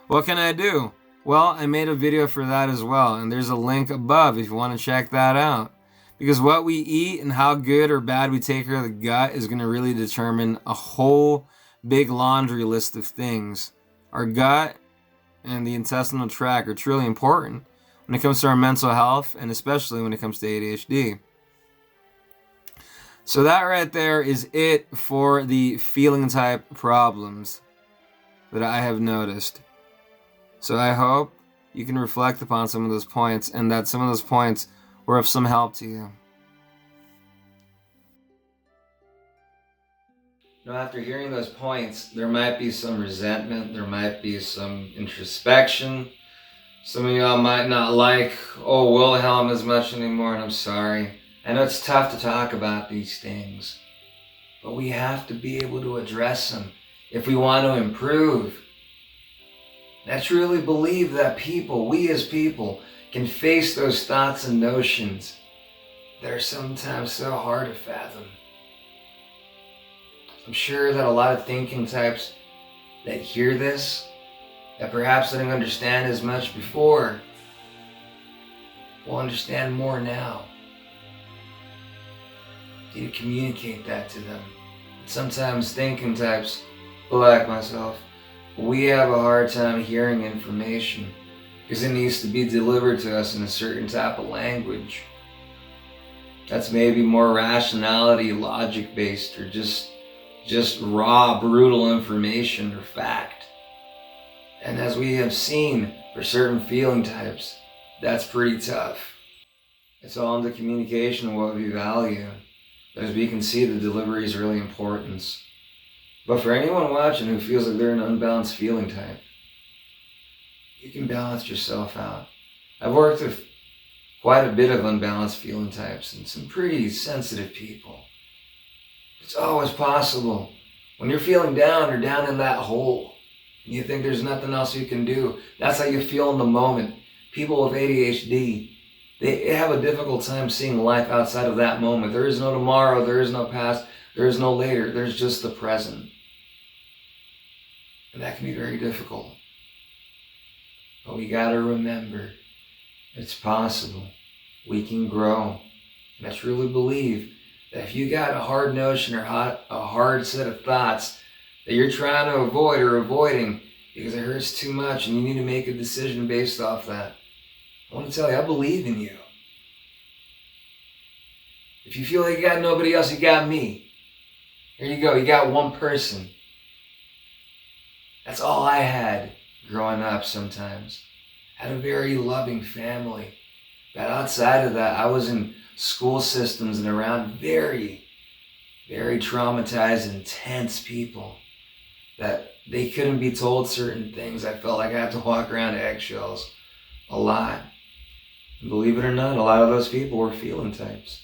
What can I do? Well, I made a video for that as well, and there's a link above if you want to check that out. Because what we eat and how good or bad we take care of the gut is going to really determine a whole big laundry list of things. Our gut and the intestinal tract are truly important when it comes to our mental health and especially when it comes to ADHD. So that right there is it for the feeling type problems that I have noticed. So I hope you can reflect upon some of those points and that some of those points were of some help to you. Now, after hearing those points, there might be some resentment, there might be some introspection. Some of y'all might not like, Wilhelm as much anymore, and I'm sorry. I know it's tough to talk about these things, but we have to be able to address them if we want to improve. And I truly believe that we as people, can face those thoughts and notions that are sometimes so hard to fathom. I'm sure that a lot of thinking types that hear this, that perhaps didn't understand as much before, will understand more now. You need to communicate that to them. Sometimes thinking types, like myself, we have a hard time hearing information because it needs to be delivered to us in a certain type of language that's maybe more rationality, logic based, or just raw, brutal information or fact. And as we have seen for certain feeling types, that's pretty tough. It's all in the communication of what we value. But as we can see, the delivery is really important. But for anyone watching who feels like they're an unbalanced feeling type, you can balance yourself out. I've worked with quite a bit of unbalanced feeling types and some pretty sensitive people. It's always possible. When you're feeling down or down in that hole, and you think there's nothing else you can do, that's how you feel in the moment. People with ADHD, they have a difficult time seeing life outside of that moment. There is no tomorrow, there is no past, there is no later, there's just the present. And that can be very difficult. But we gotta remember, it's possible. We can grow. And I truly believe that if you got a hard notion or a hard set of thoughts that you're trying to avoid or avoiding because it hurts too much and you need to make a decision based off that. I want to tell you, I believe in you. If you feel like you got nobody else, you got me. Here you go, you got one person. That's all I had growing up sometimes. I had a very loving family. But outside of that, I was in school systems and around very, very traumatized, intense people that they couldn't be told certain things. I felt like I had to walk around eggshells a lot. And believe it or not, a lot of those people were feeling types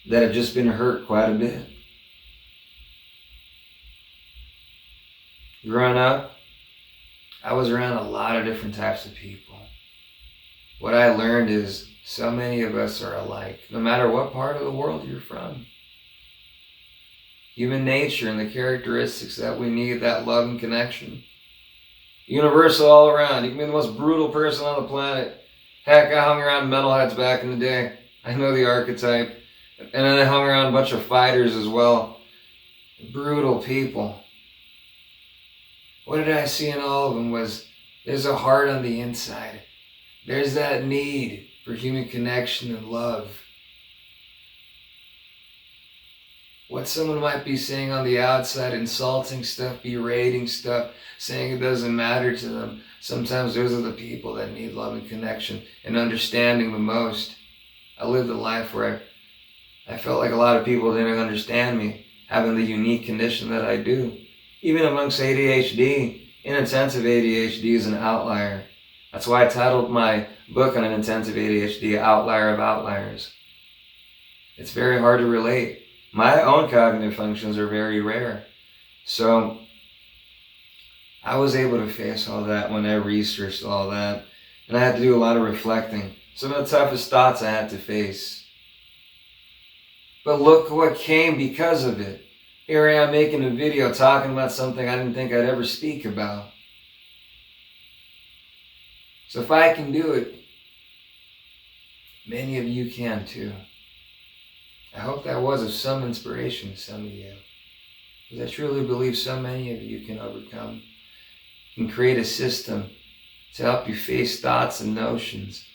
that had just been hurt quite a bit. Growing up, I was around a lot of different types of people. What I learned is so many of us are alike, no matter what part of the world you're from. Human nature and the characteristics that we need, that love and connection. Universal all around. You can be the most brutal person on the planet. Heck, I hung around metalheads back in the day. I know the archetype. And then I hung around a bunch of fighters as well. Brutal people. What did I see in all of them was there's a heart on the inside. There's that need for human connection and love. What someone might be saying on the outside, insulting stuff, berating stuff, saying it doesn't matter to them. Sometimes those are the people that need love and connection and understanding the most. I lived a life where I felt like a lot of people didn't understand me, having the unique condition that I do. Even amongst ADHD, inattentive ADHD is an outlier. That's why I titled my book on inattentive ADHD, Outlier of Outliers. It's very hard to relate. My own cognitive functions are very rare. So I was able to face all that when I researched all that. And I had to do a lot of reflecting. Some of the toughest thoughts I had to face. But look what came because of it. Here I am making a video talking about something I didn't think I'd ever speak about. So if I can do it, many of you can too. I hope that was of some inspiration to some of you. Because I truly believe so many of you can overcome, can create a system to help you face thoughts and notions,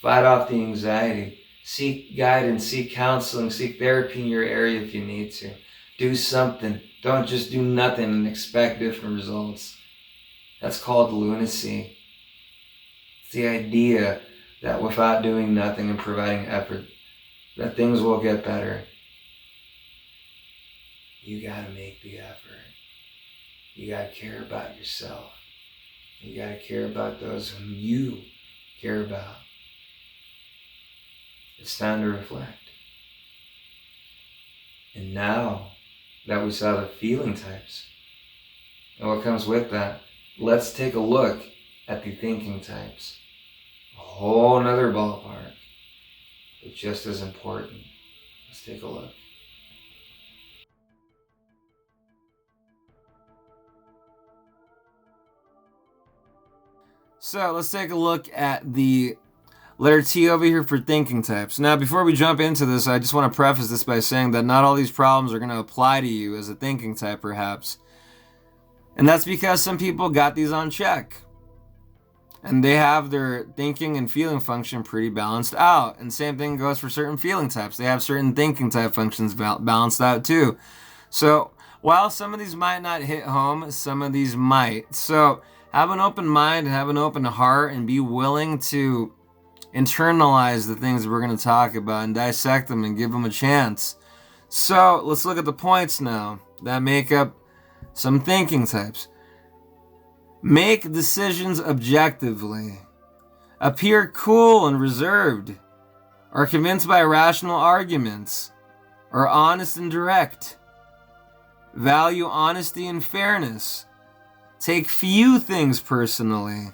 fight off the anxiety, seek guidance, seek counseling, seek therapy in your area if you need to. Do something. Don't just do nothing and expect different results. That's called lunacy. It's the idea that without doing nothing and providing effort, that things will get better. You gotta make the effort. You gotta care about yourself. You gotta care about those whom you care about. It's time to reflect. And now that we saw the feeling types and what comes with that, let's take a look at the thinking types. A whole nother ballpark, but just as important. Let's take a look. So let's take a look at the letter T over here for thinking types. Now, before we jump into this, I just want to preface this by saying that not all these problems are going to apply to you as a thinking type, perhaps. And that's because some people got these on check. And they have their thinking and feeling function pretty balanced out. And same thing goes for certain feeling types. They have certain thinking type functions balanced out too. So while some of these might not hit home, some of these might. So have an open mind and have an open heart and be willing to internalize the things we're going to talk about and dissect them and give them a chance. So let's look at the points now that make up some thinking types. Make decisions objectively. Appear cool and reserved. Are convinced by rational arguments. Are honest and direct. Value honesty and fairness. Take few things personally.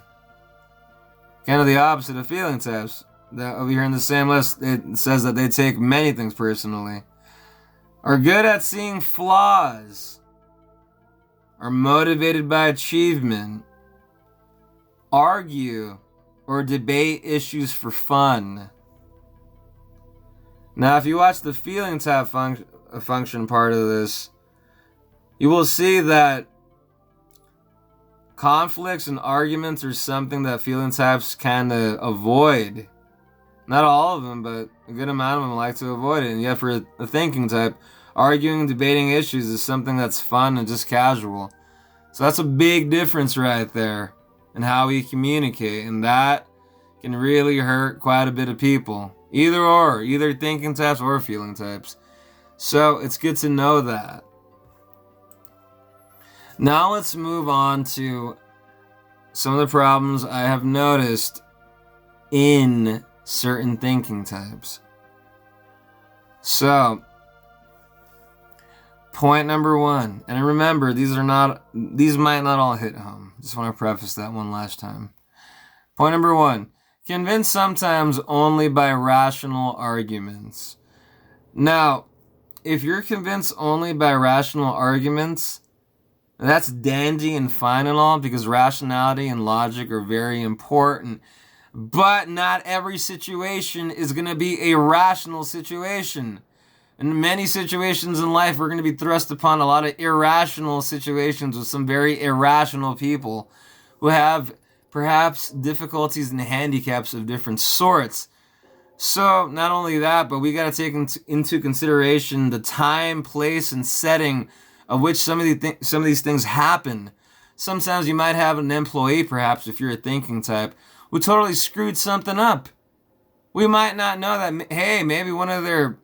Kind of the opposite of feeling types. That over here in the same list, it says that they take many things personally. Are good at seeing flaws. Are motivated by achievement. Argue or debate issues for fun. Now, if you watch the feeling type function part of this, you will see that conflicts and arguments are something that feeling types kind of avoid. Not all of them, but a good amount of them like to avoid it. And yet for a thinking type, arguing and debating issues is something that's fun and just casual. So that's a big difference right there in how we communicate. And that can really hurt quite a bit of people. Either thinking types or feeling types. So it's good to know that. Now let's move on to some of the problems I have noticed in certain thinking types. So, point number 1, and remember, these might not all hit home. Just want to preface that one last time. Point number 1, convinced sometimes only by rational arguments. Now, if you're convinced only by rational arguments, that's dandy and fine and all, because rationality and logic are very important. But not every situation is going to be a rational situation. In many situations in life, we're going to be thrust upon a lot of irrational situations with some very irrational people who have perhaps difficulties and handicaps of different sorts. So not only that, but we got to take into consideration the time, place, and setting of which some of these things happen. Sometimes you might have an employee, perhaps if you're a thinking type, who totally screwed something up. We might not know that, hey, maybe one of their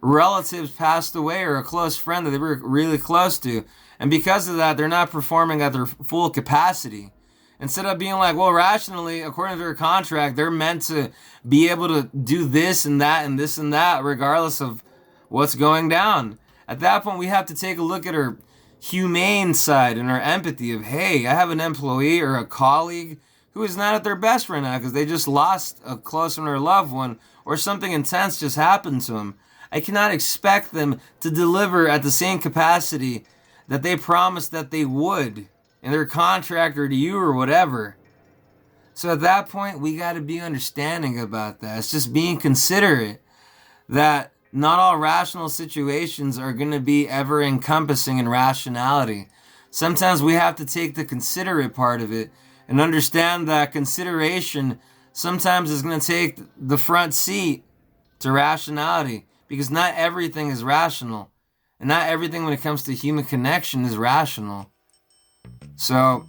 relatives passed away or a close friend that they were really close to. And because of that, they're not performing at their full capacity. Instead of being like, well, rationally, according to their contract, they're meant to be able to do this and that and this and that, regardless of what's going down. At that point, we have to take a look at our humane side and our empathy of, hey, I have an employee or a colleague who is not at their best right now because they just lost a close one or loved one, or something intense just happened to them. I cannot expect them to deliver at the same capacity that they promised that they would in their contract or to you or whatever. So at that point, we got to be understanding about that. It's just being considerate that not all rational situations are going to be ever encompassing in rationality. Sometimes we have to take the considerate part of it and understand that consideration sometimes is going to take the front seat to rationality, because not everything is rational. And not everything when it comes to human connection is rational. So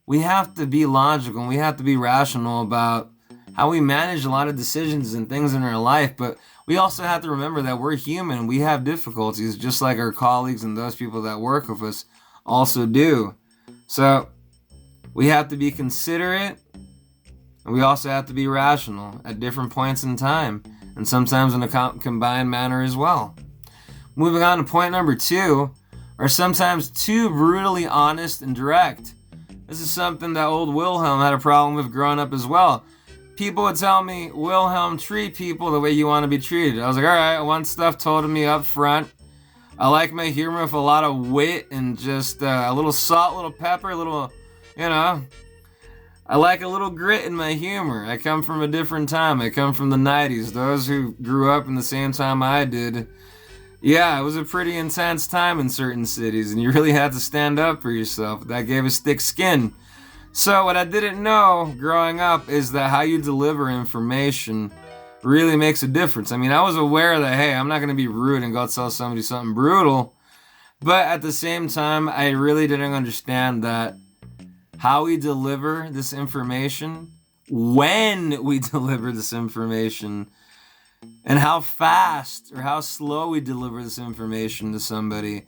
we have to be logical and we have to be rational about how we manage a lot of decisions and things in our life. But we also have to remember that we're human. We have difficulties just like our colleagues and those people that work with us also do. So we have to be considerate, and we also have to be rational at different points in time, and sometimes in a combined manner as well. Moving on to point number 2, are sometimes too brutally honest and direct. This is something that old Wilhelm had a problem with growing up as well. People would tell me, Wilhelm, treat people the way you want to be treated. I was like, all right, I want stuff told to me up front. I like my humor with a lot of wit and just a little salt, a little pepper, a little, I like a little grit in my humor. I come from a different time. I come from the 90s. Those who grew up in the same time I did, yeah, it was a pretty intense time in certain cities, and you really had to stand up for yourself. That gave us thick skin. So what I didn't know growing up is that how you deliver information really makes a difference. I mean, I was aware that, hey, I'm not going to be rude and go tell somebody something brutal. But at the same time, I really didn't understand that how we deliver this information, when we deliver this information, and how fast or how slow we deliver this information to somebody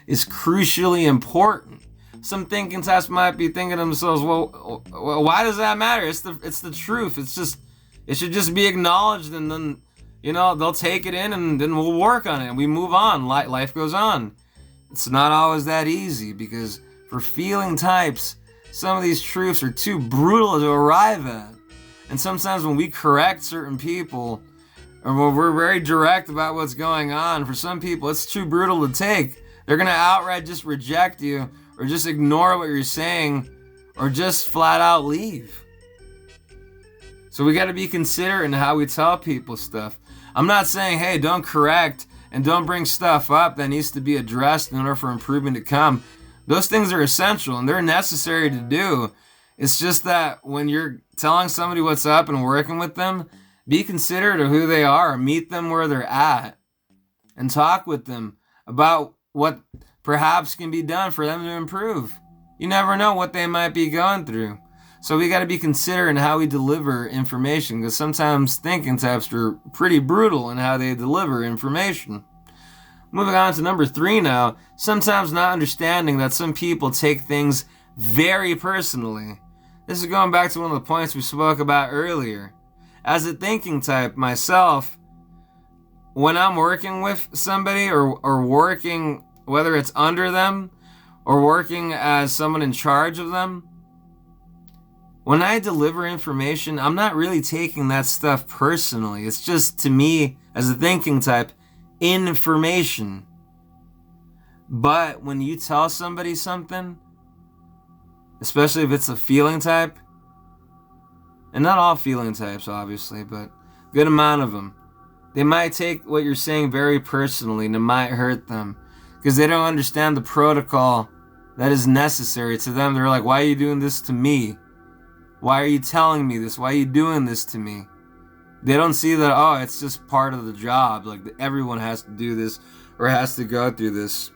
is crucially important. Some thinking types might be thinking to themselves, well, why does that matter? It's the truth. It should just be acknowledged, and then, they'll take it in, and then we'll work on it, and we move on. Life goes on. It's not always that easy, because for feeling types, some of these truths are too brutal to arrive at. And sometimes when we correct certain people, or when we're very direct about what's going on, for some people it's too brutal to take. They're going to outright just reject you, or just ignore what you're saying, or just flat out leave. So we got to be considerate in how we tell people stuff. I'm not saying, hey, don't correct and don't bring stuff up that needs to be addressed in order for improvement to come. Those things are essential and they're necessary to do. It's just that when you're telling somebody what's up and working with them, be considerate of who they are, meet them where they're at, and talk with them about what perhaps can be done for them to improve. You never know what they might be going through. So we got to be considerate in how we deliver information, because sometimes thinking types are pretty brutal in how they deliver information. Moving on to number 3 now, sometimes not understanding that some people take things very personally. This is going back to one of the points we spoke about earlier. As a thinking type myself, when I'm working with somebody or working, whether it's under them or working as someone in charge of them, when I deliver information, I'm not really taking that stuff personally. It's just, to me, as a thinking type, information. But when you tell somebody something, especially if it's a feeling type, and not all feeling types, obviously, but a good amount of them, they might take what you're saying very personally, and it might hurt them because they don't understand the protocol that is necessary to them. They're like, why are you doing this to me? Why are you telling me this? Why are you doing this to me? They don't see that, oh, it's just part of the job. Like, everyone has to do this or has to go through this.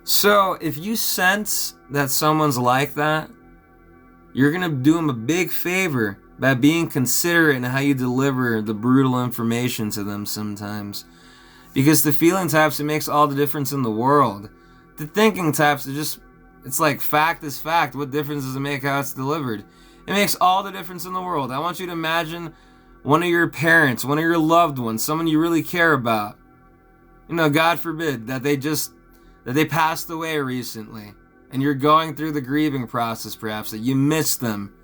So if you sense that someone's like that, you're going to do them a big favor by being considerate in how you deliver the brutal information to them sometimes. Because the feeling types, it makes all the difference in the world. The thinking types are just, it's like fact is fact. What difference does it make how it's delivered? It makes all the difference in the world. I want you to imagine one of your parents, one of your loved ones, someone you really care about. You know, God forbid that they passed away recently. And you're going through the grieving process, perhaps, that you miss them.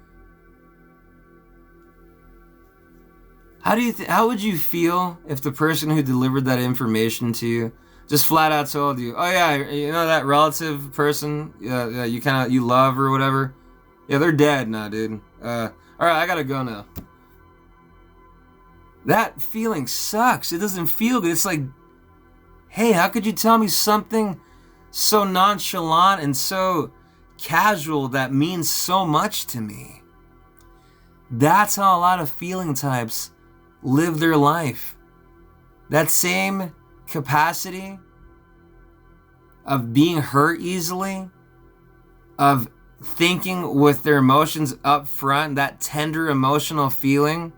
How would you feel if the person who delivered that information to you just flat out told you, oh yeah, you know that relative person you love or whatever? Yeah, they're dead now, dude. Alright, I gotta go now. That feeling sucks. It doesn't feel good. It's like, hey, how could you tell me something so nonchalant and so casual that means so much to me? That's how a lot of feeling types live their life. That same capacity of being hurt easily, of thinking with their emotions up front, that tender emotional feeling,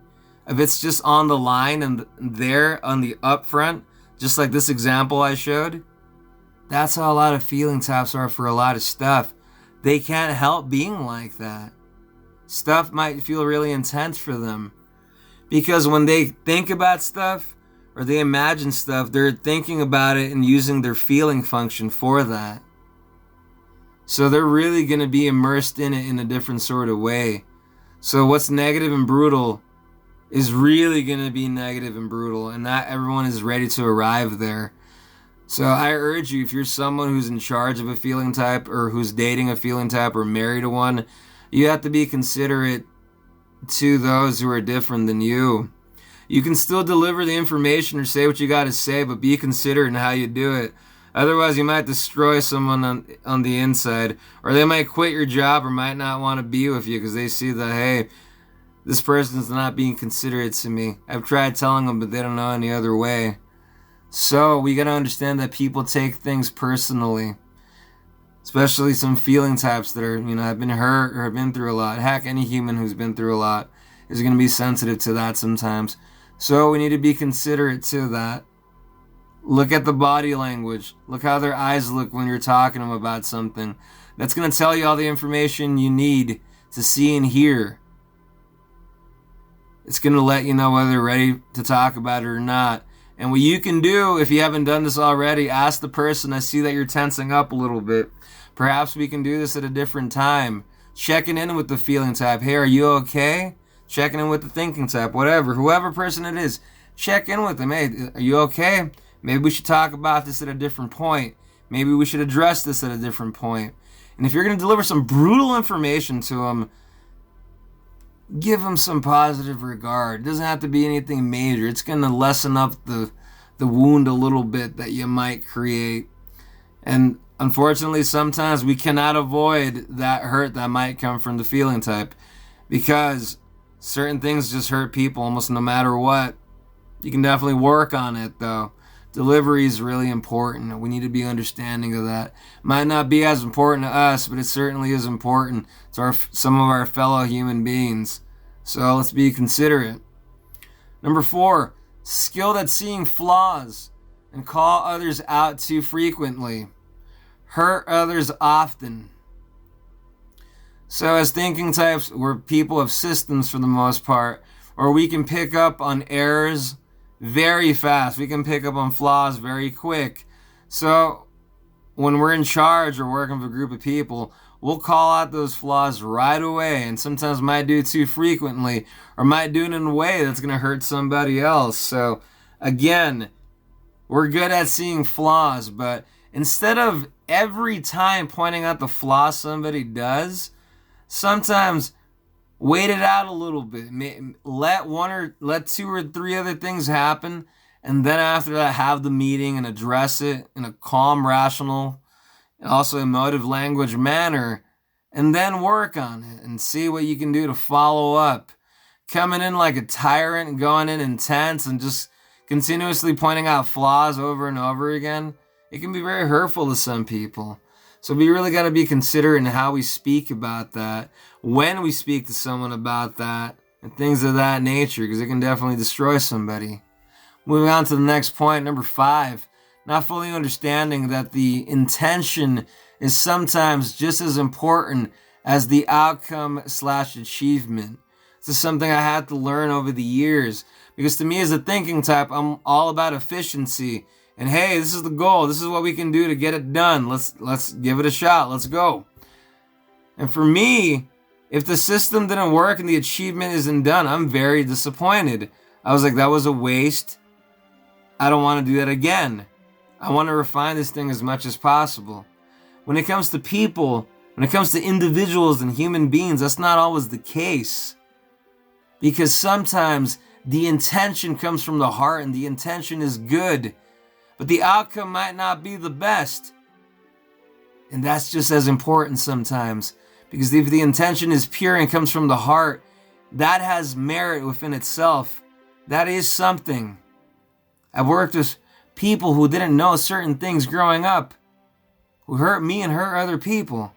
if it's just on the line and there on the upfront, just like this example I showed, that's how a lot of feeling types are for a lot of stuff. They can't help being like that. Stuff might feel really intense for them because when they think about stuff or they imagine stuff, they're thinking about it and using their feeling function for that. So they're really going to be immersed in it in a different sort of way. So what's negative and brutal is really going to be negative and brutal, and not everyone is ready to arrive there. So I urge you, if you're someone who's in charge of a feeling type or who's dating a feeling type or married to one, you have to be considerate to those who are different than you. You can still deliver the information or say what you got to say, but be considerate in how you do it. Otherwise, you might destroy someone on the inside, or they might quit your job or might not want to be with you because they see that, hey, this person's not being considerate to me. I've tried telling them, but they don't know any other way. So we got to understand that people take things personally, especially some feeling types that are, have been hurt or have been through a lot. Heck, any human who's been through a lot is going to be sensitive to that sometimes. So we need to be considerate to that. Look at the body language. Look how their eyes look when you're talking to them about something. That's going to tell you all the information you need to see and hear. It's going to let you know whether they're ready to talk about it or not. And what you can do, if you haven't done this already, ask the person, I see that you're tensing up a little bit. Perhaps we can do this at a different time. Checking in with the feeling type. Hey, are you okay? Checking in with the thinking type. Whatever. Whoever person it is. Check in with them. Hey, are you okay? Maybe we should talk about this at a different point. Maybe we should address this at a different point. And if you're going to deliver some brutal information to them, give them some positive regard. It doesn't have to be anything major. It's going to lessen up the wound a little bit that you might create. And unfortunately, sometimes we cannot avoid that hurt that might come from the feeling type, because certain things just hurt people almost no matter what. You can definitely work on it, though. Delivery is really important. We need to be understanding of that. Might not be as important to us, but it certainly is important to some of our fellow human beings. So let's be considerate. Number 4, skilled at seeing flaws and call others out too frequently. Hurt others often. So as thinking types, we're people of systems for the most part, or we can pick up on errors very fast. We can pick up on flaws very quick. So when we're in charge or working with a group of people, we'll call out those flaws right away, and sometimes might do it too frequently, or might do it in a way that's going to hurt somebody else. So again, we're good at seeing flaws, but instead of every time pointing out the flaw somebody does, sometimes wait it out a little bit. Let 2 or 3 other things happen, and then after that, have the meeting and address it in a calm, rational, also emotive language manner, and then work on it and see what you can do to follow up. Coming in like a tyrant and going in intense and just continuously pointing out flaws over and over again, it can be very hurtful to some people. So we really got to be considerate in how we speak about that, when we speak to someone about that, and things of that nature, because it can definitely destroy somebody. Moving on to the next point, number 5, not fully understanding that the intention is sometimes just as important as the outcome/achievement. This is something I had to learn over the years, because to me as a thinking type, I'm all about efficiency. And hey, this is the goal. This is what we can do to get it done. Let's give it a shot. Let's go. And for me, if the system didn't work and the achievement isn't done, I'm very disappointed. I was like, that was a waste. I don't want to do that again. I want to refine this thing as much as possible. When it comes to people, when it comes to individuals and human beings, that's not always the case. Because sometimes the intention comes from the heart and the intention is good, but the outcome might not be the best. And that's just as important sometimes. Because if the intention is pure and comes from the heart, that has merit within itself. That is something. I've worked with people who didn't know certain things growing up, who hurt me and hurt other people.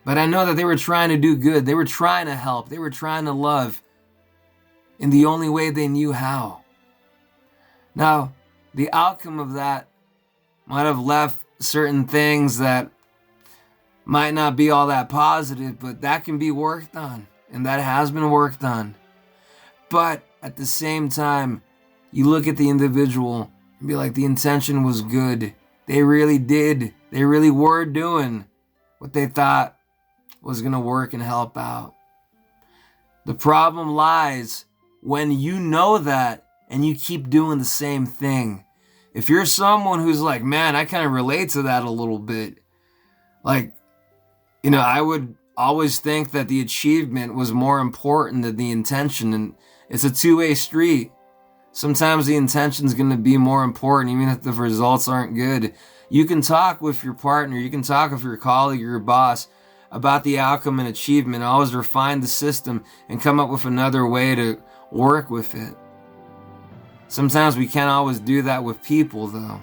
But I know that they were trying to do good. They were trying to help. They were trying to love in the only way they knew how. Now, the outcome of that might have left certain things that might not be all that positive, but that can be worked on, and that has been worked on. But at the same time, you look at the individual and be like, the intention was good. They really did. They really were doing what they thought was going to work and help out. The problem lies when you know that and you keep doing the same thing. If you're someone who's like, man, I kind of relate to that a little bit. Like, I would always think that the achievement was more important than the intention. And it's a two-way street. Sometimes the intention is going to be more important, even if the results aren't good. You can talk with your partner, you can talk with your colleague or your boss about the outcome and achievement. Always refine the system and come up with another way to work with it. Sometimes we can't always do that with people, though.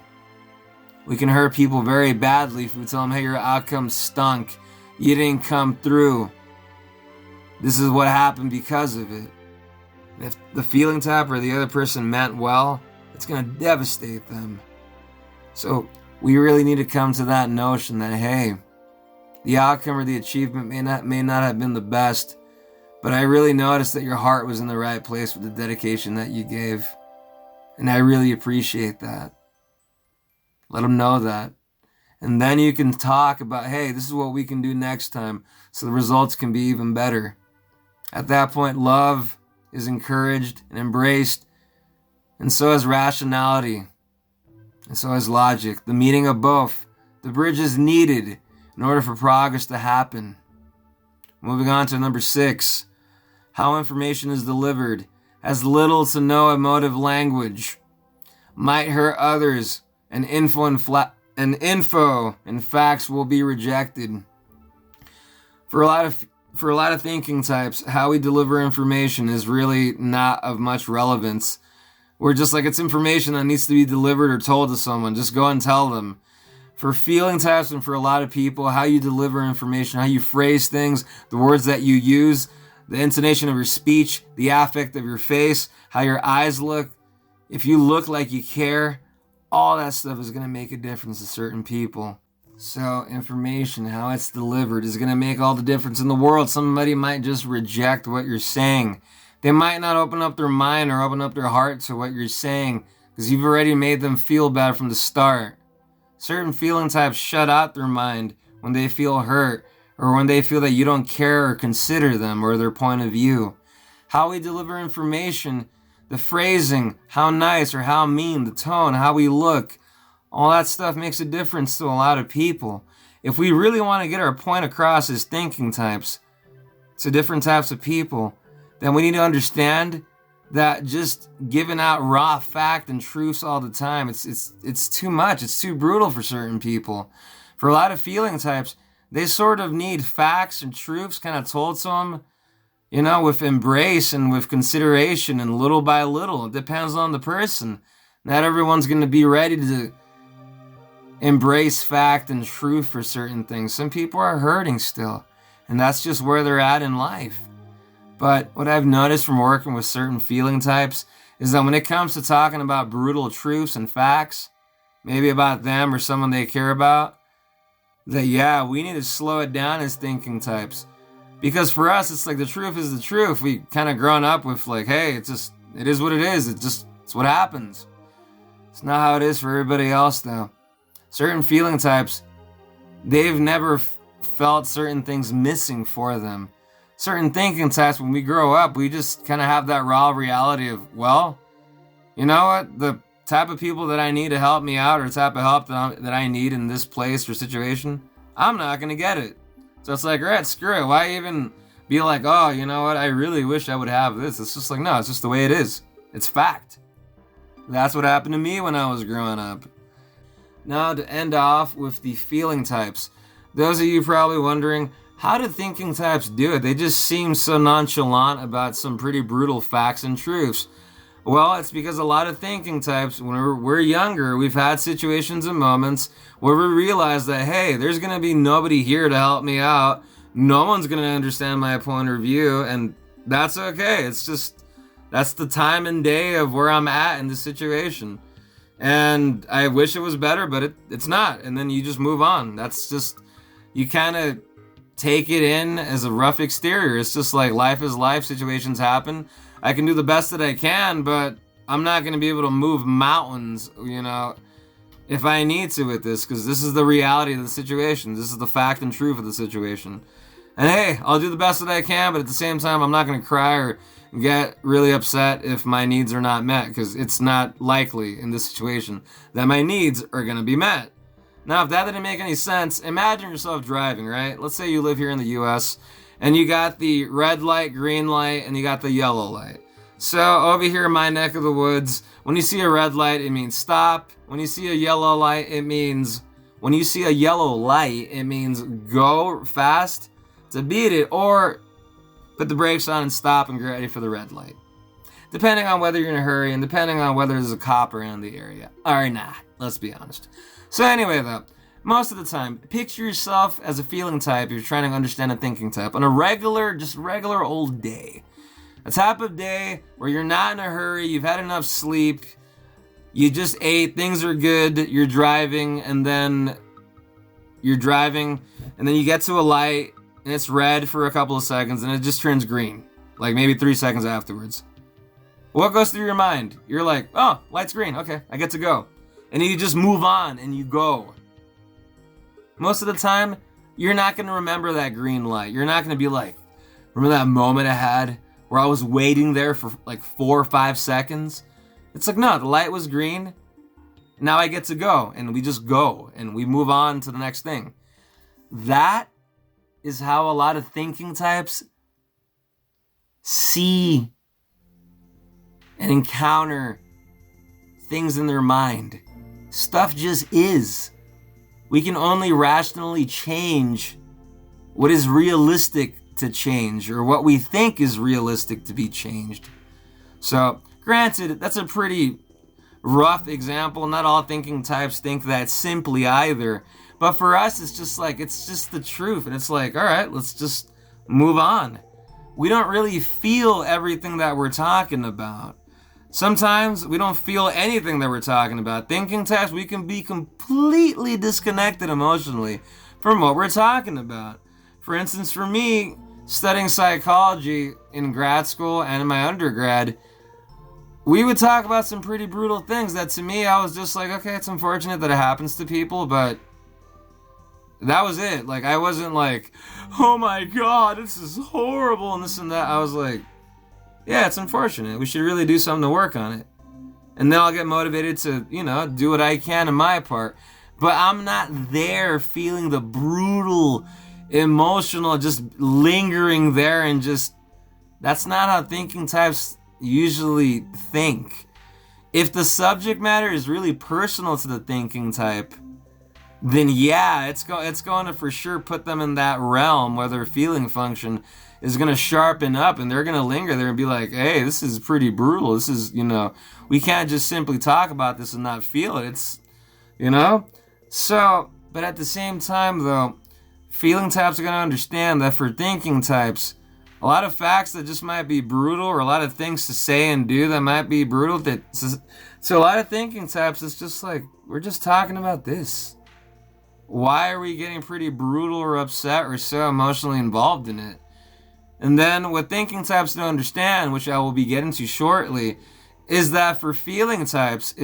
We can hurt people very badly if we tell them, hey, your outcome stunk. You didn't come through. This is what happened because of it. If the feeling type or the other person meant well, it's going to devastate them. So we really need to come to that notion that, hey, the outcome or the achievement may not have been the best, but I really noticed that your heart was in the right place with the dedication that you gave. And I really appreciate that. Let them know that. And then you can talk about, hey, this is what we can do next time so the results can be even better. At that point, love is encouraged and embraced, and so is rationality, and so is logic. The meeting of both. The bridge is needed in order for progress to happen. Moving on to number 6. how information is delivered, has little to no emotive language, might hurt others, and info and facts will be rejected. For a lot of thinking types, how we deliver information is really not of much relevance. We're just like, it's information that needs to be delivered or told to someone. Just go and tell them. For feeling types and for a lot of people, how you deliver information, how you phrase things, the words that you use, the intonation of your speech, the affect of your face, how your eyes look, if you look like you care, all that stuff is going to make a difference to certain people. So information, how it's delivered, is going to make all the difference in the world. Somebody might just reject what you're saying. They might not open up their mind or open up their heart to what you're saying because you've already made them feel bad from the start. Certain feeling types shut out their mind when they feel hurt or when they feel that you don't care or consider them or their point of view. How we deliver information, the phrasing, how nice or how mean, the tone, how we look, all that stuff makes a difference to a lot of people. If we really want to get our point across as thinking types to different types of people, then we need to understand that just giving out raw fact and truths all the time, it's too much. It's too brutal for certain people. For a lot of feeling types, they sort of need facts and truths kind of told to them, with embrace and with consideration and little by little. It depends on the person. Not everyone's going to be ready to embrace fact and truth for certain things. Some people are hurting still, and that's just where they're at in life. But what I've noticed from working with certain feeling types is that when it comes to talking about brutal truths and facts, maybe about them or someone they care about, that we need to slow it down as thinking types. Because for us, it's like the truth is the truth. We kind of grown up with like, hey, it is what it is. It's what happens. It's not how it is for everybody else though. Certain feeling types, they've never felt certain things missing for them. Certain thinking types, when we grow up, we just kind of have that raw reality of, well, you know what? The type of people that I need to help me out or the type of help that I need in this place or situation, I'm not going to get it. So it's like, all right, screw it. Why even be like, oh, you know what? I really wish I would have this. It's just like, no, it's just the way it is. It's fact. That's what happened to me when I was growing up. Now to end off with the feeling types. Those of you probably wondering, how do thinking types do it? They just seem so nonchalant about some pretty brutal facts and truths. Well, it's because a lot of thinking types, when we're younger, we've had situations and moments where we realize that, hey, there's going to be nobody here to help me out. No one's going to understand my point of view, and that's okay. It's just, that's the time and day of where I'm at in the situation. And I wish it was better, but it's not. And then you just move on. That's just, you kind of take it in as a rough exterior. It's just like life is life, situations happen. I can do the best that I can, but I'm not going to be able to move mountains, if I need to with this, because this is the reality of the situation. This is the fact and truth of the situation. And hey, I'll do the best that I can, but at the same time, I'm not going to cry or get really upset if my needs are not met, because it's not likely in this situation that my needs are going to be met. Now, if that didn't make any sense, imagine yourself driving, right? Let's say you live here in the US and you got the red light, green light, and you got the yellow light. So over here in my neck of the woods, when you see a red light, it means stop. When you see a yellow light, it means go fast to beat it, or put the brakes on and stop and get ready for the red light. Depending on whether you're in a hurry and depending on whether there's a cop around the area. Or nah, let's be honest. So anyway though, most of the time, picture yourself as a feeling type if you're trying to understand a thinking type on a regular old day. A type of day where you're not in a hurry, you've had enough sleep, you just ate, things are good, you're driving, and then you get to a light, and it's red for a couple of seconds, and it just turns green, like maybe 3 seconds afterwards. What goes through your mind? You're like, oh, light's green, okay, I get to go. And you just move on, and you go. Most of the time, you're not going to remember that green light. You're not going to be like, remember that moment I had where I was waiting there for like 4 or 5 seconds? It's like, no, the light was green. Now I get to go. And we just go. And we move on to the next thing. That is how a lot of thinking types see and encounter things in their mind. Stuff just is. We can only rationally change what is realistic to change, or what we think is realistic to be changed. So, granted, that's a pretty rough example. Not all thinking types think that simply either. But for us, it's just the truth. And it's like, all right, let's just move on. We don't really feel everything that we're talking about. Sometimes we don't feel anything that we're talking about. Thinking types, we can be completely disconnected emotionally from what we're talking about. For instance, for me, studying psychology in grad school and in my undergrad, we would talk about some pretty brutal things that to me, I was just like, okay, it's unfortunate that it happens to people, but that was it. Like, I wasn't like, oh my God, this is horrible and this and that. I was like, yeah, it's unfortunate. We should really do something to work on it. And then I'll get motivated to, do what I can in my part. But I'm not there feeling the brutal, emotional, just lingering there and just, that's not how thinking types usually think. If the subject matter is really personal to the thinking type, then yeah, it's going to for sure put them in that realm where their feeling function is going to sharpen up and they're going to linger there and be like, hey, this is pretty brutal. This is, we can't just simply talk about this and not feel it. It's, So, but at the same time though, feeling types are going to understand that for thinking types, a lot of facts that just might be brutal, or a lot of things to say and do that might be brutal, so a lot of thinking types, it's just like, we're just talking about this. Why are we getting pretty brutal or upset or so emotionally involved in it? And then what thinking types don't understand, which I will be getting to shortly, is that for feeling types,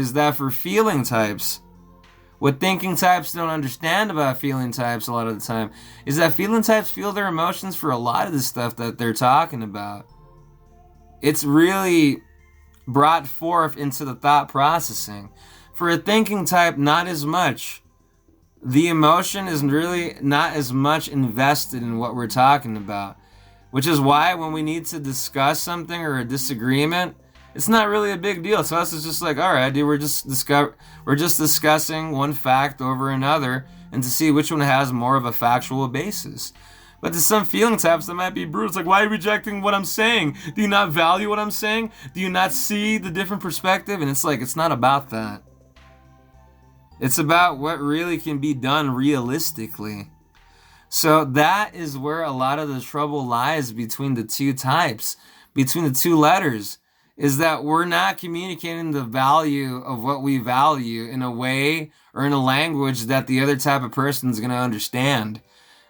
what thinking types don't understand about feeling types a lot of the time is that feeling types feel their emotions for a lot of the stuff that they're talking about. It's really brought forth into the thought processing. For a thinking type, not as much. The emotion is really not as much invested in what we're talking about. Which is why when we need to discuss something or a disagreement, it's not really a big deal. To us, it's just like, all right, dude, we're just discussing one fact over another and to see which one has more of a factual basis. But to some feeling types, that might be brutal. It's like, why are you rejecting what I'm saying? Do you not value what I'm saying? Do you not see the different perspective? And it's like, it's not about that. It's about what really can be done realistically. So that is where a lot of the trouble lies between the two types, between the two letters, is that we're not communicating the value of what we value in a way or in a language that the other type of person is going to understand.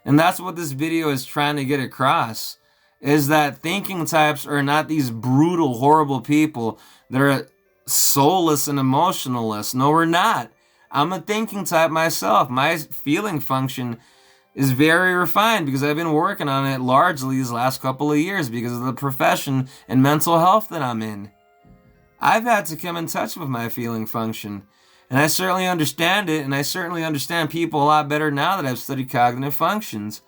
And that's what this video is trying to get across, is that thinking types are not these brutal, horrible people that are soulless and emotionless. No, we're not. I'm a thinking type myself. My feeling function is very refined because I've been working on it largely these last couple of years because of the profession and mental health that I'm in. I've had to come in touch with my feeling function, and I certainly understand it, and I certainly understand people a lot better now that I've studied cognitive functions.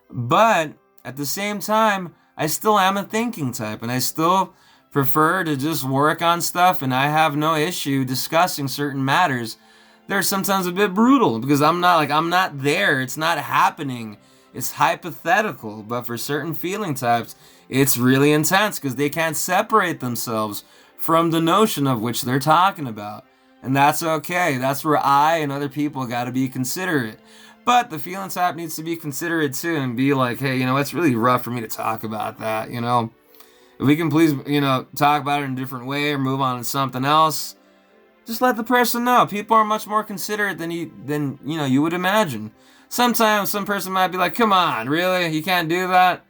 But at the same time, I still am a thinking type, and I still prefer to just work on stuff, and I have no issue discussing certain matters. They're sometimes a bit brutal because I'm not there. It's not happening. It's hypothetical. But for certain feeling types, it's really intense because they can't separate themselves from the notion of which they're talking about. And that's okay. That's where I and other people got to be considerate. But the feeling type needs to be considerate too and be like, hey, it's really rough for me to talk about that, If we can please, talk about it in a different way or move on to something else, just let the person know. People are much more considerate than you would imagine. Sometimes some person might be like, come on, really? You can't do that?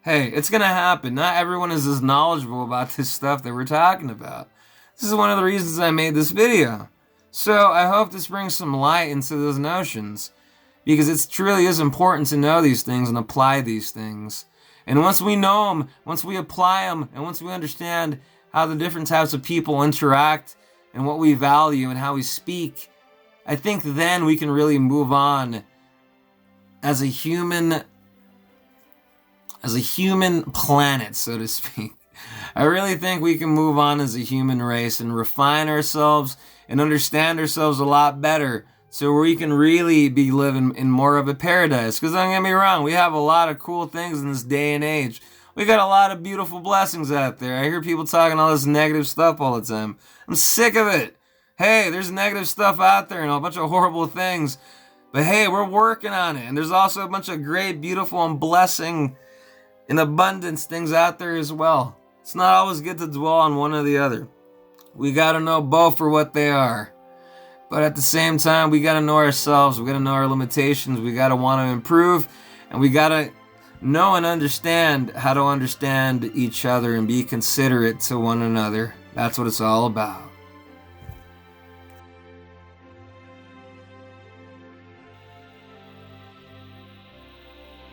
Hey, it's going to happen. Not everyone is as knowledgeable about this stuff that we're talking about. This is one of the reasons I made this video. So I hope this brings some light into those notions, because it truly is important to know these things and apply these things. And once we know them, once we apply them, and once we understand how the different types of people interact and what we value and how we speak, I think then we can really move on as a human as a human planet, so to speak. I really think we can move on as a human race and refine ourselves and understand ourselves a lot better so we can really be living in more of a paradise. Because don't get me wrong, we have a lot of cool things in this day and age. We got a lot of beautiful blessings out there. I hear people talking all this negative stuff all the time. I'm sick of it. Hey, there's negative stuff out there and a bunch of horrible things. But hey, we're working on it. And there's also a bunch of great, beautiful, and blessing and abundance things out there as well. It's not always good to dwell on one or the other. We got to know both for what they are. But at the same time, we got to know ourselves. We got to know our limitations. We got to want to improve. And we got to know and understand how to understand each other and be considerate to one another. That's what it's all about.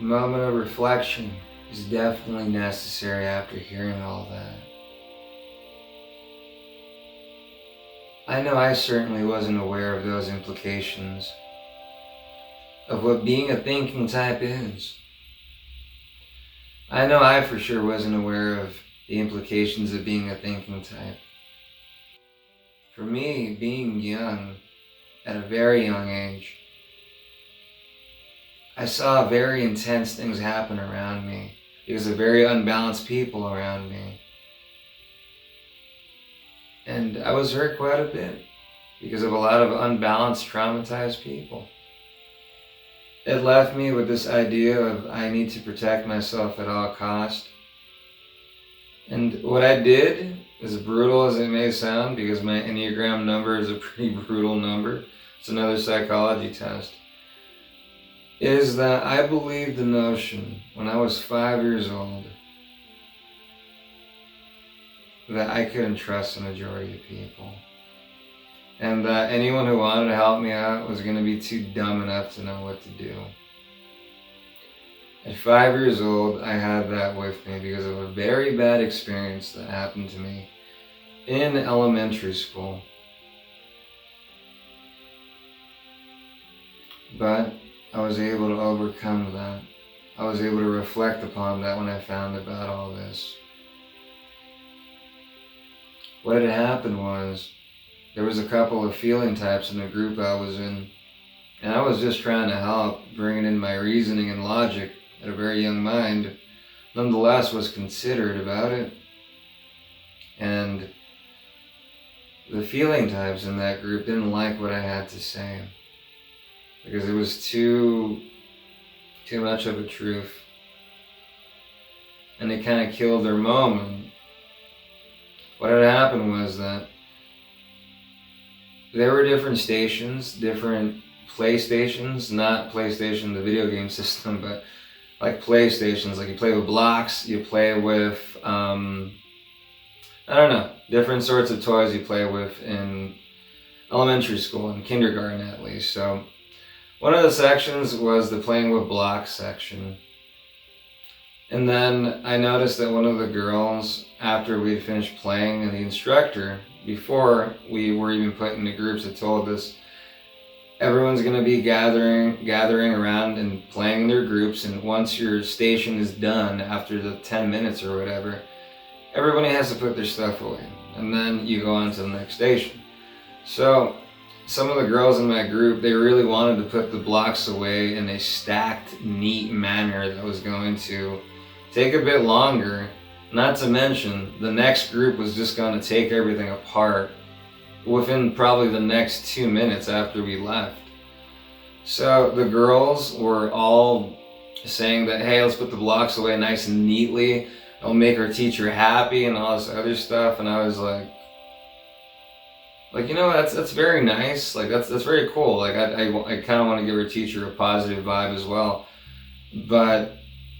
A moment of reflection is definitely necessary after hearing all that. I know I certainly wasn't aware of those implications of what being a thinking type is. I know I for sure wasn't aware of the implications of being a thinking type. For me, being young, at a very young age, I saw very intense things happen around me because of very unbalanced people around me. And I was hurt quite a bit because of a lot of unbalanced, traumatized people. It left me with this idea of I need to protect myself at all costs. And what I did, as brutal as it may sound, because my Enneagram number is a pretty brutal number, it's another psychology test, is that I believed the notion when I was 5 years old that I couldn't trust the majority of people. And that anyone who wanted to help me out was going to be too dumb enough to know what to do. At 5 years old, I had that with me because of a very bad experience that happened to me in elementary school. But I was able to overcome that. I was able to reflect upon that when I found about all this. What had happened was, there was a couple of feeling types in the group I was in, and I was just trying to help, bringing in my reasoning and logic at a very young mind, nonetheless was considerate about it. And the feeling types in that group didn't like what I had to say, because it was too much of a truth. And it kind of killed their moment. What had happened was that there were different stations, different playstations, not PlayStation, the video game system, but like playstations, like you play with blocks, you play with, different sorts of toys you play with in elementary school, in kindergarten at least. So one of the sections was the playing with blocks section. And then I noticed that one of the girls, after we had finished playing, and the instructor, before we were even put into groups, had told us everyone's going to be gathering around and playing in their groups, and once your station is done, after the 10 minutes or whatever, everybody has to put their stuff away, and then you go on to the next station. So some of the girls in my group, they really wanted to put the blocks away in a stacked, neat manner that was going to take a bit longer. Not to mention, the next group was just going to take everything apart within probably the next 2 minutes after we left. So the girls were all saying that, hey, let's put the blocks away nice and neatly, it'll make our teacher happy and all this other stuff. And I was like, you know, that's very nice, like that's very cool. Like I kind of want to give our teacher a positive vibe as well. But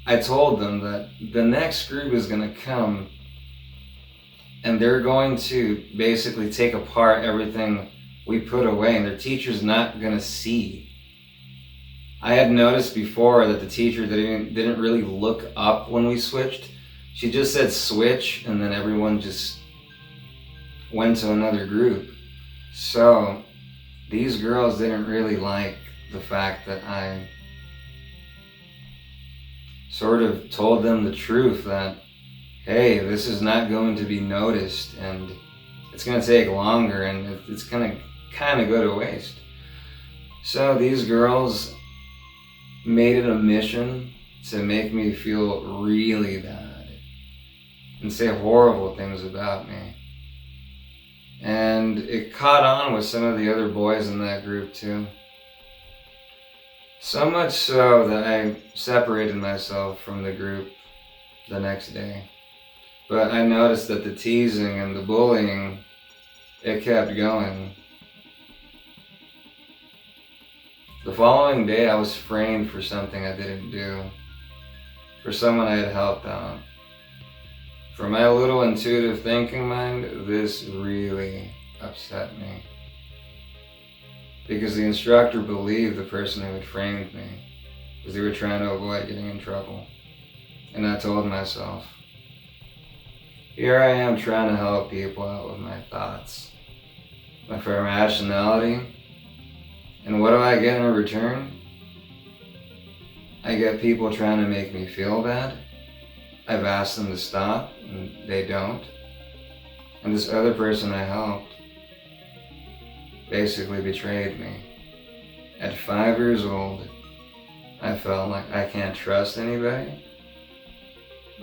I told them that the next group is going to come and they're going to basically take apart everything we put away, and their teacher's not going to see. I had noticed before that the teacher didn't really look up when we switched. She just said switch, and then everyone just went to another group. So these girls didn't really like the fact that I sort of told them the truth that, hey, this is not going to be noticed, and it's going to take longer, and it's going to kind of go to waste. So these girls made it a mission to make me feel really bad and say horrible things about me. And it caught on with some of the other boys in that group too. So much so that I separated myself from the group the next day. But I noticed that the teasing and the bullying, it kept going. The following day I was framed for something I didn't do, for someone I had helped out. For my little intuitive thinking mind, this really upset me. Because the instructor believed the person who had framed me, because they were trying to avoid getting in trouble. And I told myself, here I am trying to help people out with my thoughts, my rationality, and what do I get in return? I get people trying to make me feel bad. I've asked them to stop, and they don't. And this other person I helped basically betrayed me. At 5 years old, I felt like I can't trust anybody.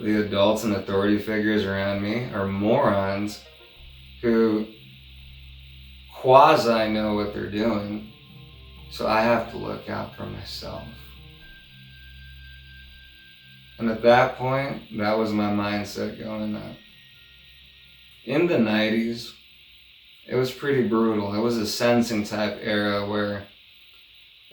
The adults and authority figures around me are morons who quasi know what they're doing, so I have to look out for myself. And at that point, that was my mindset going up. In the 90s, it was pretty brutal. It was a sensing type era where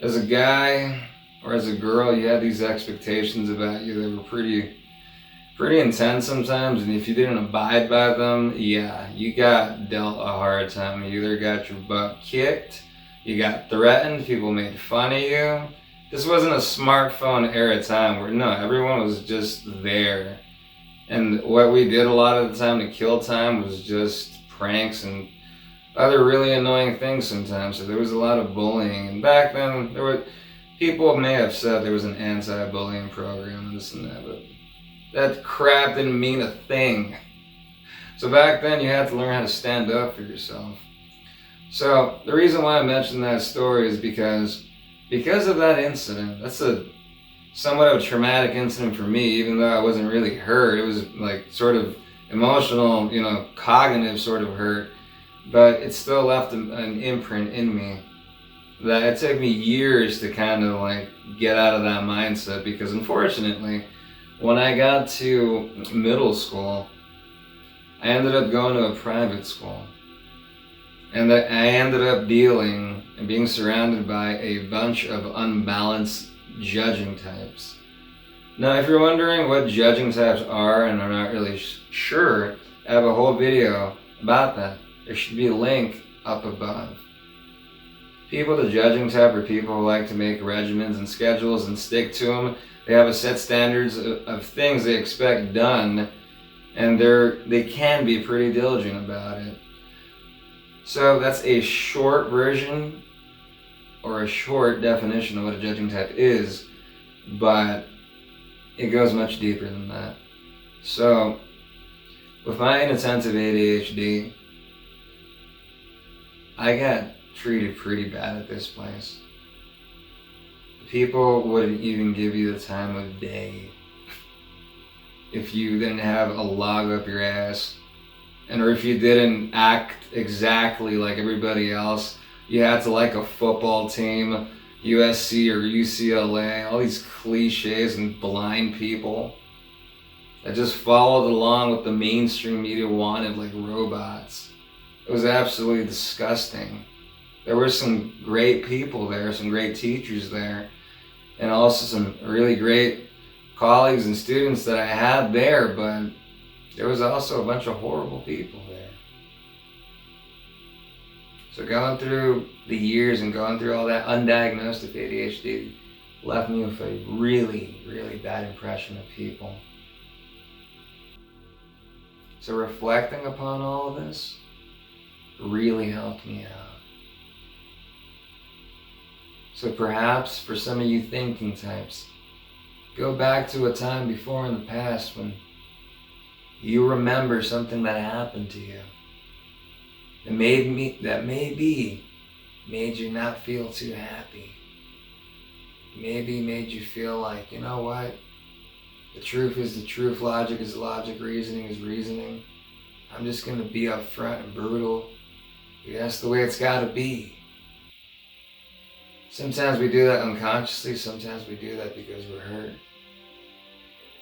as a guy or as a girl, you had these expectations about you that were pretty intense sometimes, and if you didn't abide by them, yeah, you got dealt a hard time. You either got your butt kicked, you got threatened, people made fun of you. This wasn't a smartphone era time where, no, everyone was just there. And what we did a lot of the time to kill time was just pranks and other really annoying things sometimes. So there was a lot of bullying. And back then, people may have said there was an anti-bullying program and this and that, but that crap didn't mean a thing. So back then, you had to learn how to stand up for yourself. So the reason why I mentioned that story is because of that incident. That's a somewhat of a traumatic incident for me, even though I wasn't really hurt. It was like sort of emotional, cognitive sort of hurt, but it still left an imprint in me that it took me years to kind of like get out of that mindset, because unfortunately, when I got to middle school, I ended up going to a private school. And I ended up dealing and being surrounded by a bunch of unbalanced judging types. Now, if you're wondering what judging types are and are not really sure, I have a whole video about that. There should be a link up above. People, the judging type, are people who like to make regimens and schedules and stick to them. They have a set standards of things they expect done, and they can be pretty diligent about it. So that's a short version or a short definition of what a judging type is, but it goes much deeper than that. So with my inattentive ADHD, I got treated pretty bad at this place. People wouldn't even give you the time of day if you didn't have a log up your ass, or if you didn't act exactly like everybody else. You had to like a football team, USC or UCLA, all these cliches and blind people that just followed along what the mainstream media wanted like robots. It was absolutely disgusting. There were some great people there, some great teachers there, and also some really great colleagues and students that I had there, but there was also a bunch of horrible people there. So going through the years and going through all that undiagnosed with ADHD left me with a really, really bad impression of people. So reflecting upon all of this really helped me out. So perhaps for some of you thinking types, Go back to a time before in the past when you remember something that happened to you that maybe made you not feel too happy. Maybe made you feel like, you know what? The truth is the truth, logic is logic, reasoning is reasoning. I'm just going to be upfront and brutal. That's the way it's got to be. Sometimes we do that unconsciously, sometimes we do that because we're hurt.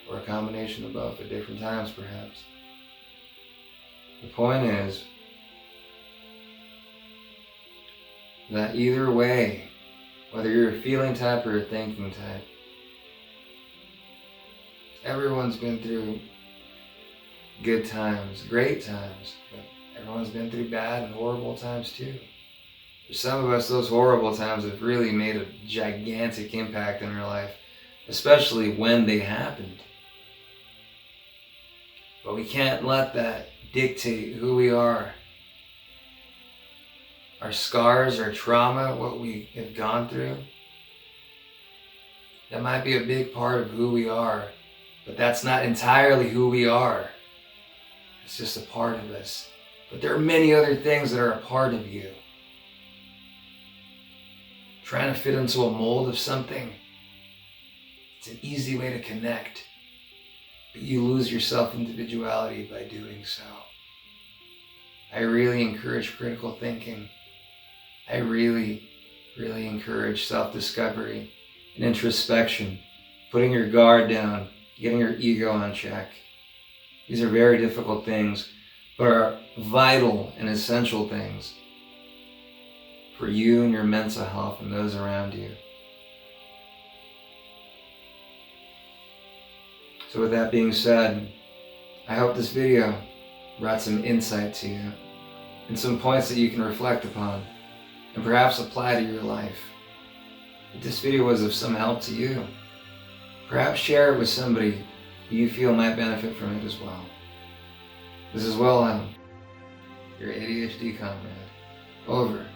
Or a combination of both at different times, perhaps. The point is that either way, whether you're a feeling type or a thinking type, everyone's been through good times, great times, but everyone's been through bad and horrible times too. For some of us, those horrible times have really made a gigantic impact in our life, especially when they happened. But we can't let that dictate who we are. Our scars, our trauma, what we have gone through, that might be a big part of who we are, but that's not entirely who we are. It's just a part of us. But there are many other things that are a part of you. Trying to fit into a mold of something, it's an easy way to connect, but you lose your self-individuality by doing so. I really encourage critical thinking. I really encourage self-discovery and introspection, putting your guard down, getting your ego on check. These are very difficult things, but are vital and essential things for you and your mental health and those around you. So with that being said, I hope this video brought some insight to you and some points that you can reflect upon and perhaps apply to your life. If this video was of some help to you, perhaps share it with somebody who you feel might benefit from it as well. This is Wilhelm, your ADHD comrade. Over.